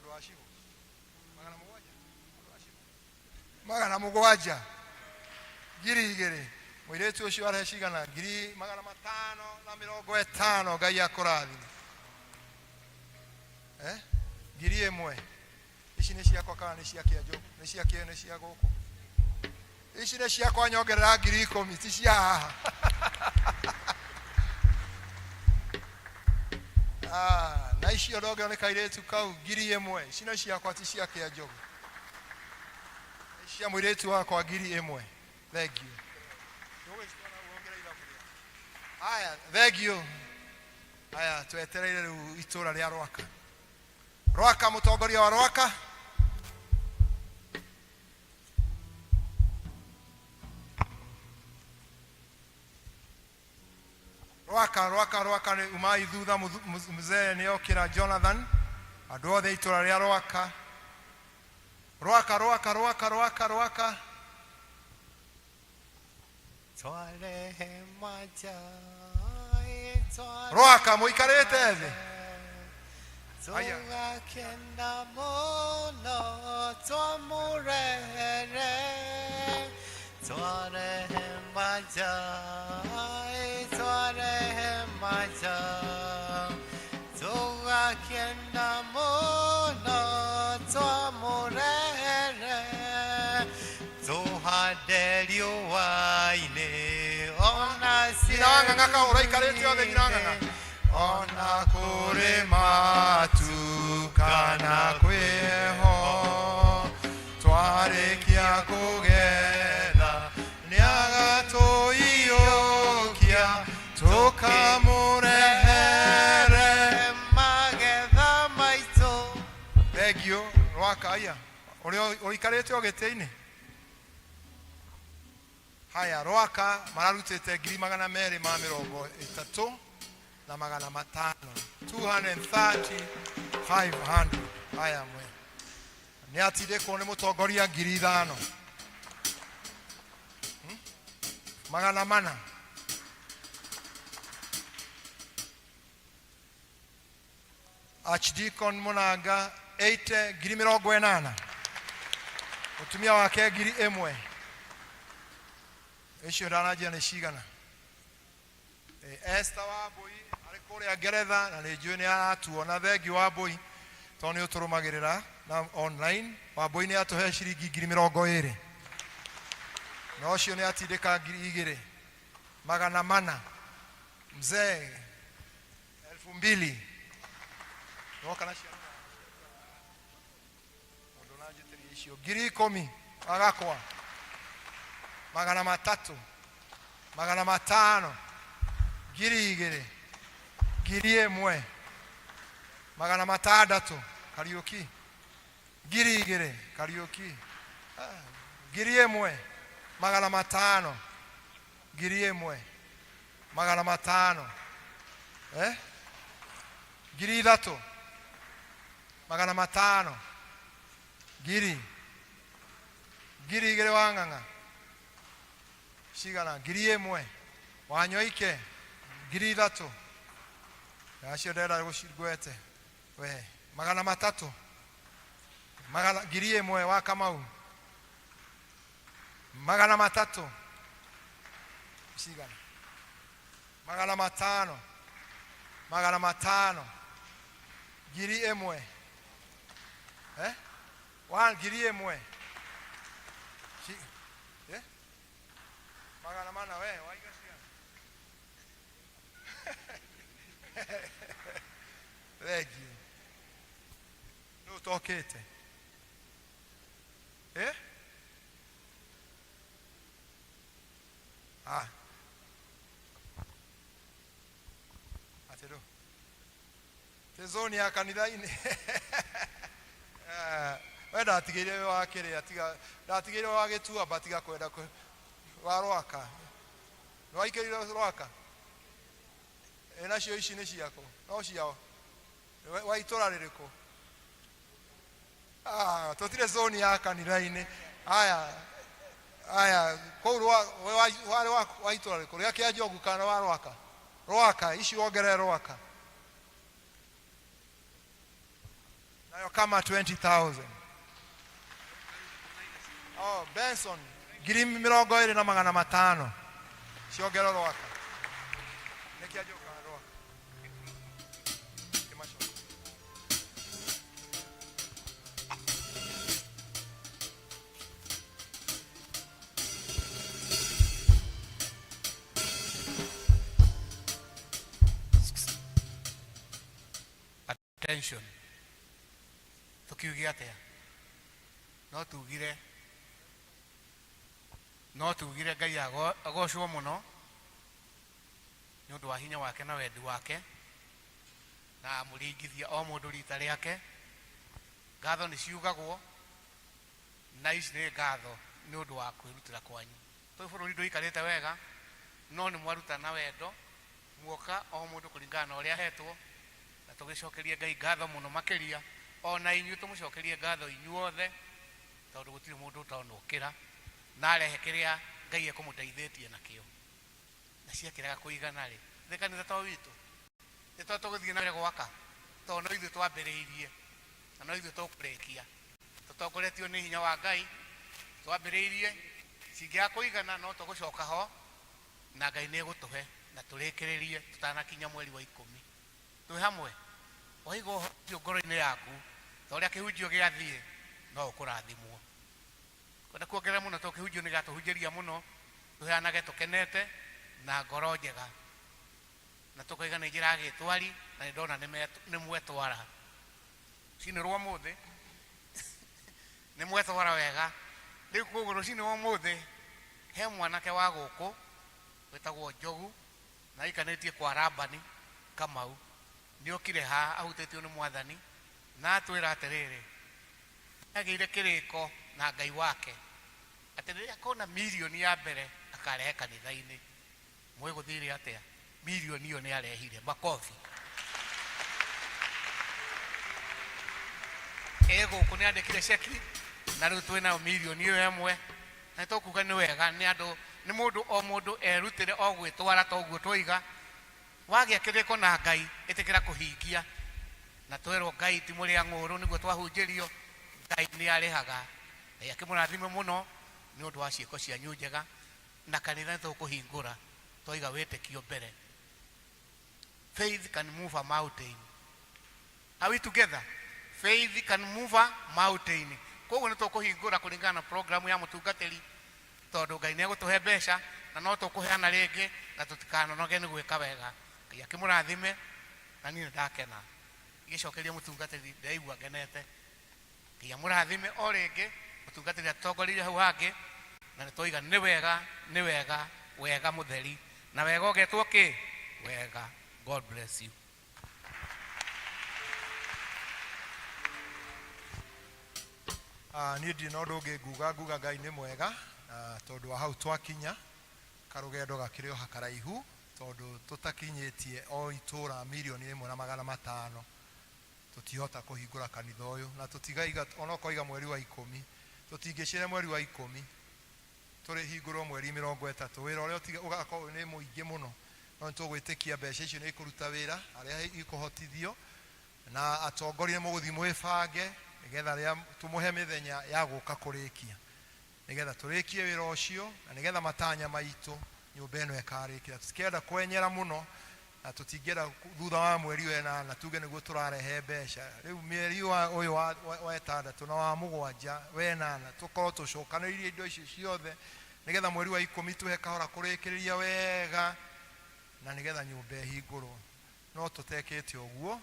ndå wa cibå 700 2,000 må irä tu å cio arehe cigana 550 Ngai akå rathime 1,000 ici nä ciakwa kana nä cia kä anjå nä cia kä nä cia gå kå ici nä ciakwa nyongerera 10,000 ti cia haha na icio ndongerwo nä kairä tu kau 1,000 ici nä ciakwa ti cia kä anjå cia må irä tu wakwa 1,000 thengio haya thengio haya twetereire rä u itå ra rä a Rwaka må tongoria wa Rwaka Rwaka nä umai thutha mzee nä okira Jonathan andå othe itå ra rä a Rwaka Tware maja Rwaka må ikarä te thä tugakena muno twamurere twarehe maja tugakena muno twamurere tuhande riũa-inĩ ona Nyinang'ang'a ka ũraikarĩte othe nyinang'ang'a ona kũrĩ matu kana kwĩho twarĩkia kũgetha nĩagatũiyũkia tũkamũrehere magetha maitũ. thengio rwakaya ũrĩa ũikarĩte o gĩtĩ-inĩ haya rwaka mararutĩte 230 na 500 230,500 haya mwe nĩ atindĩkwo nĩ mũtongoria 5,000 400 Archdeacon Mũnanga 80,80 mũtumia wake 1,000 icio ndanajia nĩ cigana Esther Wambui arĩ kũrĩa Ngeretha na nĩ njũĩ nĩ aratuona thengio Wambui tondũ nĩ ũtũrũmagĩrĩra na online Wambui nĩ atũhe ciringi 20,000 na ũcio nĩ atindĩka 2,000 400 mzee 2,000 noka na ciana mũndũ nanjĩtĩria icio 10,000 agakwa 300 500 2,000 1,000 600 Kariuki 2,000 Kariuki 1,000 500 1,000 500 3,000 500 2,000 wang'ang'a cigana 1,000 wanyoike 3,000 acio ndenda gũcingwete we 300 1,000 wa Kamau 300 cigana 500 500 1,000 1,000 400 we waigacia thengio nĩ ũtokĩte atĩrũ tĩ zoni ya kanitha-inĩ we ndatigĩire wĩ wa kĩrĩa ndatigĩire wa gĩtuamba tiga kwenda wa rwaka nĩ waikĩrire rwaka nacio ici nĩ ciako no ciao wa itũra rĩrĩkũ tũtirĩ zoni ya kanitha-inĩ aya kũu warĩ wa itũra rĩrĩkũ rĩa kĩa Njogu kana wa rwaka ici wongerere rwaka nayo kama 20,000 Benson 20,500 ciongero rwaka nĩkĩa Njogu kana rwaka attention tukiugia atia no tugire Ngai agocwo muno nĩ ũndũ wa hinya wake na wendi wake na mũringithia o mũndũ rita rĩake ngatho nĩ ciugagwo na ici nĩ ngatho nĩ ũndũ wa kwĩrutĩra kwanyu tũi bũrũri ndũikarĩte wega no nĩ mwaruta na wendo muoka o mũndũ kũringana na ũrĩa hetwo na tũgĩcokerie Ngai ngatho mũno makĩria ona inyuĩ tũmũcokerie ngatho inyuothe tondũ gũtirĩ mũndũ ũtonokĩra na arehe kĩrĩa Ngai ekũmũteithĩtie nakĩo na ciakĩrega kũigana rĩ thĩ kanitha to witũ nĩ tũgũthiĩ na mbere gwaka to no ithu twambiriirie na no ithu tukurekia tutongoretio ni hinya wa Ngai twambiriirie singia kuigana no tugucoka ho na Ngai ni gutuhe na turekererie tutanakinya mweri wa 10 twi hamwe waigo ngoro-ini yaku toria kihunjio giathie no ukurathimwo kwenda kuongerera muno to kihunjio ni gatuhunjiria muno tuheanage tukenete na ngoro njega na tukoiga ni njira gitwari na ndona ni mwetwara cini rwa muthe ni mwetwara wega riu kuguru cini wa muthe he mwanake wa guku wetagwo Njogu na ikanitie kwa Rabani Kamau ni okire ha ahutetio ni mwathani na atwira atiriri agire kiriko na Ngai wake atiri akona milioni ya mbere akarehe kanitha-ini mwiguthire atia milioni iyo ni arehire makofi ego kuni andikire ceki na riu twina milioni iyo emwe na tukuga ni wega ni andu ni mundu o mundu erutire o gwitwara toguo twiga wagia kiriko na Ngai itikira kuhingia na twerwo Ngai ti muri ang'uru niguo twahunjirio Ngai ni arihaga akimurathime muno ni undu wa ciiko cianyu njega na kanitha tukuhingura twiga witikio mbere. Faith can move a mountain. Are we together? Faith can move a mountain. Koguo ni tukuhingura kuringana na program ya mutungatiri tondu Ngai ni gutuhe mbeca na no tukuheana ringi na tutikanonoge ni gwika wega. Ngai akimurathime na ni ndakena igicokeria mutungatiri ndaigua ngenete Ngai amurathime o ringi mutungatiri atongoririe hau hangi na nitwiga ni wega wega mutheri na wega ugetwo ki wega. God bless you. Ni ndi no ndungi nguga Ngai ni mwega tondu wa hau twakinya karugendo gakirio hakaraihu tondu tutakinyitie o itura milioni 1.5 tutihota kuhingura kanitha uyu na tutigaiga ona koiga mweri wa 10 tutingicire mweri wa 10 turi hingurwo mweri 30 wira uria utiga ugakorwo ni muingi muno no tugwitikia mbeca icio ni ikuruta wira aria ikuhotithio na atongoria muguthi mwibange nigetha ria tumuhe mithenya ya guka kurikia nigetha turikie wira ucio na nigetha matanya maitu nyumba eno ekarikira tutikenda kwenyera muno na tutingera thutha wa mweri wena na tuge niguo turarehe mbeca riu mweri uyu wa 6 na wa 7 wena na tukorwo tucokanirie indo icio ciothe nigetha mweri wa 10 tuhe kahora kurikiriria wega na nigetha nyumba hingurwo no tutekete uguo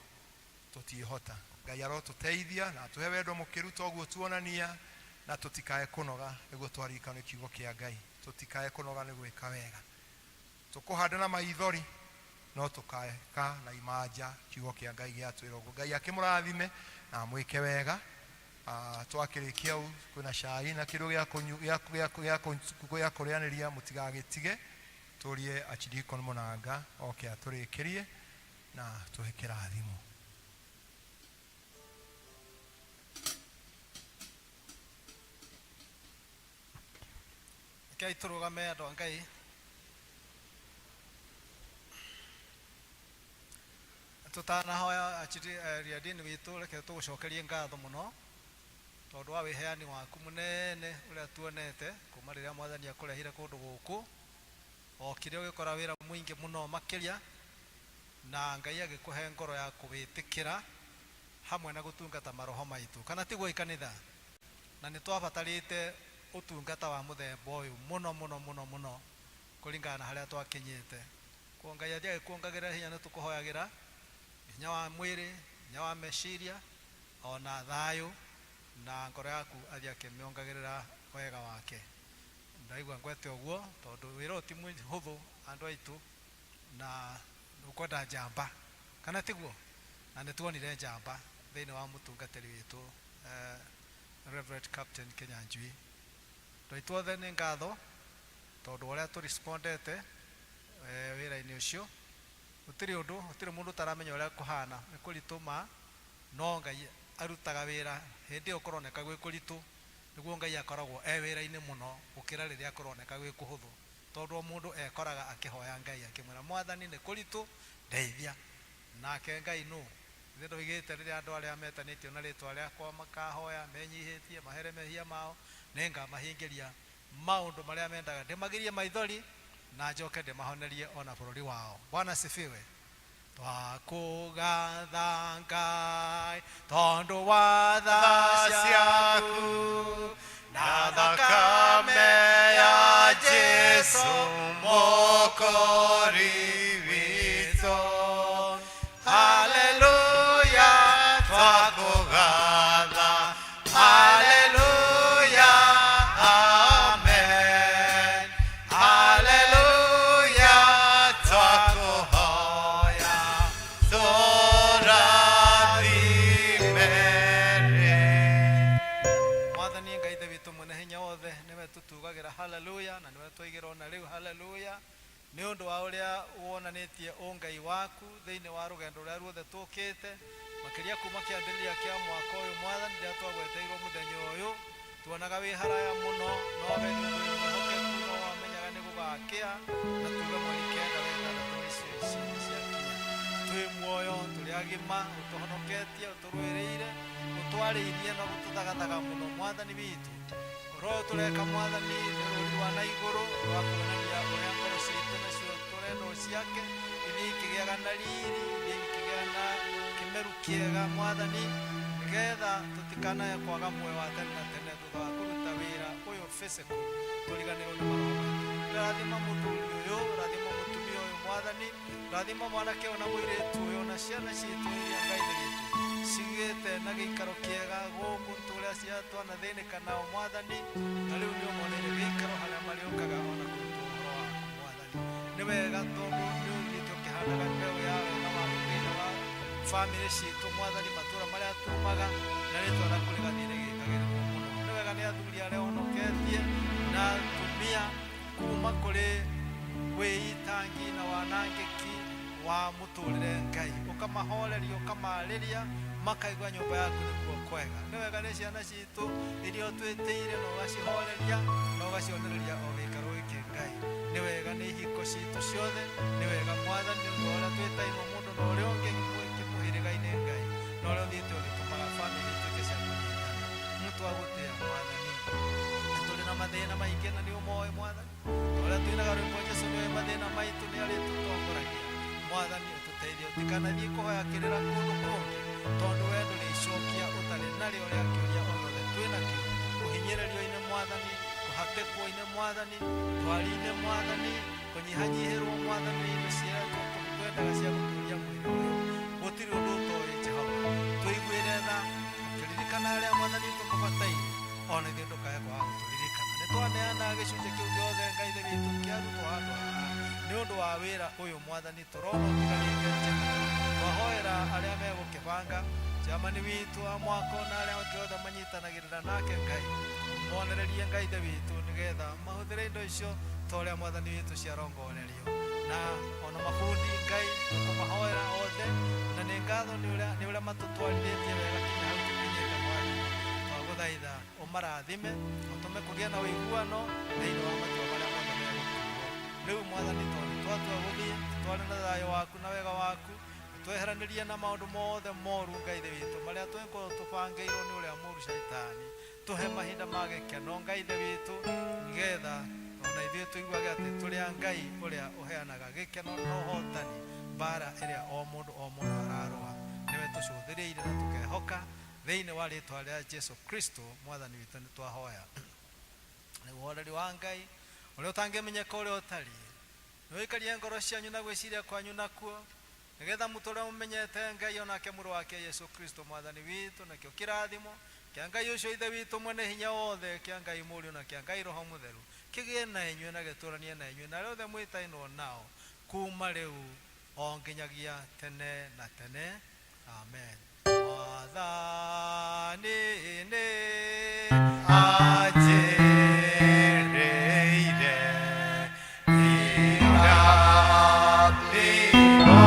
tutihota. Ngai arotuteithia na tuhe wendo mukiruta uguo tuonania na tutikae kunoga niguo twarikana kiugo kia Ngai tutikae kunoga ni gwika wega tukuhanda na maithori no tukae ka na imanja kiugo kia Ngai giatwira Ngai akimurathime na mwike wega. Twakirikia u kuna cai na kiru gya kurianiria mutigagitige turie Archdeacon Munanga oke aturikirie na tuhe kirathimo. Ngai turugame andu a Ngai tutanahoya Archdeacon witu reke tugucokerie ngatho muno tondu wa wiheani waku munene uria tuonete kuma riria mwathani akurehire kundu guku okire ugikora wira mwingi muno makiria na Ngai agikuhe ngoro ya kuwitikira hamwe na gutungata maroho maitu kana tiguo ikanitha na nitwabatarite utungata wa muthemba uyu muno kuringana na haria twakinyite ko Ngai athia gikuongagira hinya nitukuhoyagira hinya wa mwiri hinya wa meciria ona thayu na ngoro yaku athia kimiongagirira wega wake. Ndaigua ngwete uguo tondu wira uti huthu andu aitu na ukwenda njamba kana tiguo na nituonire njamba thiini wa mutungatiri witu Reverend Captain Kenyanjui twaitwothe ni ngatho tondu uria tu respondete wira-ini ucio utiri mundu taramenya uria kuhana ni kurituma no Ngai arutaga wira hindi ukuroneka gwi kuritu niguo Ngai akoragwo wira-ini muno ukira riria akuroneka gwi kuhuthu tondu mundu ekoraga akihoya Ngai akimwira mwathani ni kuritu ndeithia nake Ngai no Thendo igite riri andu aria metanitio na ritwa riakwa makahoya menyihitie mahere mehia mao nenga mahingiria maundu maria mendaga ndimagirie maithori na njoke ndimahonerie ona bururi wao. Bwana sifiwe. Twakugatha Ngai tondu wa tha ciaku na thakame ya Jesu Mwokozi witũ. Haleluya, twakugatha. Haleluya, amen. Haleluya, twakuhoya tũrathimere. Mwathani Ngai ithe witũ mwene hinya wothe niwe tutugagira haleluya na niwe twigira ona riu haleluya ni undu wa uria wonanitie ungai waku thiini wa rugendo ruria ruothe tukite makiria kuma kiambiriria kia mwaka uyu Mwathani riria twagweteirwo muthenya uyu tuonaga wi haraya muno no we ni undu mwihokeku no wamenyaga ni gugakia na tuge mweri kenda wethandatũ nicio ciakinya twi muoyo turi agima utuhonoketie uturwiriire utwariirie na gututhagathaga muno Mwathani witu roho tureka Mwathani ni ruri wa na iguru rwa kuonania uria ngoro citu nacio turendo ciake ikigiaga na riri ikigiaga na kimeru kiega Mwathani nigetha tutikanae kwaga muoyo wa tene na tene thutha wa kuruta wira uyu physical turiganirwo ni maroho. Rathima muthuri uyu, rathima mutumia uyu Mwathani, rathima mwanake ona muiritu uyu na ciana citu iria Ngai thigitu cigite na giikaro kiega guku turia ciatwana thiinika nao Mwathani na riu ni umonere giikaro haria mariukaga ona kuruta uhoro waku Mwathani. Ni wega tondu ni ugite ukihanaga mbeu ya wega waku thiini wa family citu Mwathani matura maria tumaga na ritwa na kuriganire gikagirwo muno. Ni wega ni athuri aria honoketie na atumia kuma kuri wiitangi na wanangiki wa muturire Ngai ukamahoreria ukamariria makaigua nyumba yaku nikuo kwega. Ni wega ni ciana citu iria twitiire na ugacihoreria na ugacionereria o gikaro giki Ngai. Ni wega ni ihiko citu ciothe. Ni wega Mwathani ni uria twitairwo mundu na uria ungi kimuhiriga-ini Ngai na uria uthite ugitumaga family tuike cia kunyitana muntu agutia Mwathani. Turi na mathina maingi na ni umoe Mwathani uria twinaga rwimbo Jesu niwe mathina maitu ni ari tutongoragia Mwathani ututeithie utikanathie kuhoya kirira kundu kungi tondu we nduricokia utari nario ria kiuria o yothe twinakio uhinyiririo-ini Mwathani kuhatikwo-ini Mwathani twari-ini Mwathani kunyihanyihirwo Mwathani indo cia twendaga cia guturia mwiri uyu gutiri undu utori Jehova tuiguire tha turirikana aria Mwathani tumubataire ona ithuĩ ndukae kwaga guturirikana. Ni twaneana gicunjĩ kiu giothe Ngai ithe witũ kiarutwo handũ haha ni undu wa wira uyu Mwathani turona utigarite njega twahoera aria megukibanga jamani witu wa mwako na aria othe manyitanagirira nake Ngai monererie Ngai ithe witũ nigetha mahuthire indo icio toria Mwathani witu ciarongorerio na ona mabundi Ngai tukumahoera othe na ni ngatho ni uria matutwarithĩtie wega kinya hau tukinyĩte Mwathani. Twaguthaitha umarathime utume kugia na uiguano thiini wa matua maria mothe megũtuo riu Mwathani tondu twatua guthie tware na thayo waku na wega waku tweheranirie na maundu mothe moru Ngai ithe witũ maria twikorwo tubangeirwo ni uria mũru Shaitani. Tuhe mahinda ma gĩkeno Ngai ithe witũ nigetha ona ithuĩ tuiguage atĩ tũrĩ a Ngai ũrĩa ũheanaga gĩkeno na ũhotani mbara ĩrĩa o mũndũ ararũa. Niwe tũcũthĩrĩire na tũkehoka thĩinĩ wa rĩtwa rĩa Jesu Kristo Mwathani witũ nĩ twahoya. Nĩ ũhoreri wa Ngai ũrĩa ũtangĩmenyeka ũrĩa ũtariĩ nĩũikarie ngoro cianyu na gwĩciria kwanyu nakuo nigetha mũtũũre mũmenyete Ngai onake mũrũ wake Yesu Kristo Mwathani witũ nakĩo kĩrathimo kĩa Ngai ũcio ithe witũ mwene hinya wothe kĩa Ngai Mũriũ na kĩa Ngai Roho Mũtheru kĩgĩe na inyuĩ na gĩtũũranie na inyuĩ na arĩa othe mwĩtainwo nao kuma rĩu o nginyagia tene na tene. Amen. Mwathani nĩ anjĩrĩire irathimo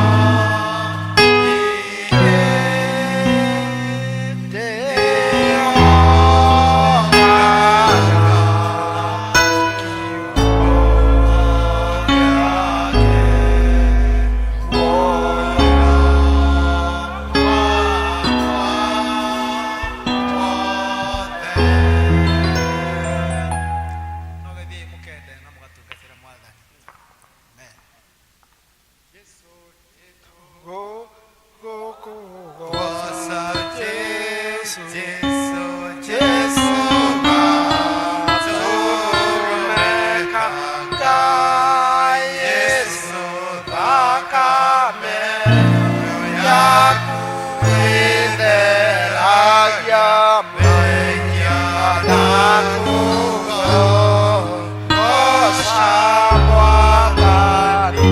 Jesu Jesu mazurumeka ka Yesu thakame yaku inderagia menya nakugo oshamwagani.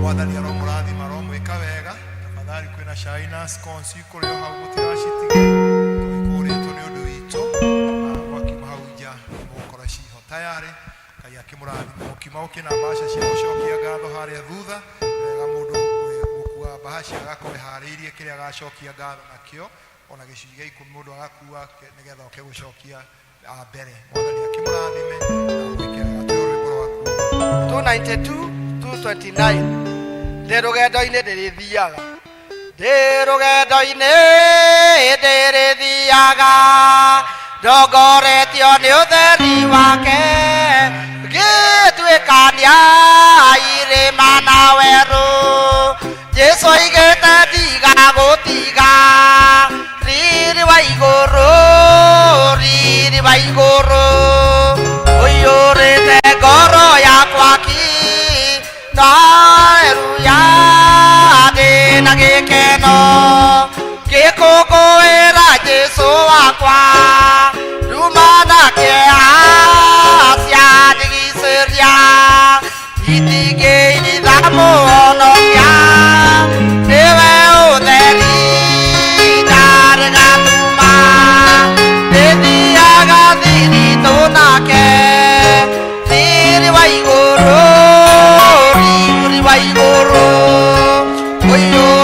Mwathani aromũrathima aromwĩka wega. Tafadhali kwĩna cai na scones ikũrĩo hau mũtiracitige tũikũrĩtwo nĩ ũndũ witũ gwakiuma hau nja mũgũkora ciho tayarĩ. Ngai akĩmũrathima mũkiuma gũkĩna mbaca cia gũcokia ngatho harĩa thutha wega mũndũ gũkua mbaca agakorwo harĩirie kĩrĩa agacokia ngatho nakĩo ona gĩcunjĩ gĩa 10 mũndũ agakua nĩgetha oke gũcokia mbere. Mwathani akĩmũrathime na mwĩke wega twĩ rwĩmbo rwaku 292 229 ndĩ rũgendo-inĩ ndĩrĩthiaga ndĩ rũgendo-inĩ ndĩrĩthiaga ndongoretio nĩ ũtheri wake ngĩtuĩkania irĩma na werũ Jesũ oigĩte ndigagũtiga riri wa igũrũ ũiyũrĩte ngoro yakwa ki Haleluya ndĩna gĩkeno ngĩkũngũĩra Jesũ wakwa nduma na kĩeha ciandigicĩria itingĩitha mũhonokia nĩwe ũtheri ndarĩ gatuma ndĩthiaga thiritũ nake thiri wa igũrũ ũiyũrĩte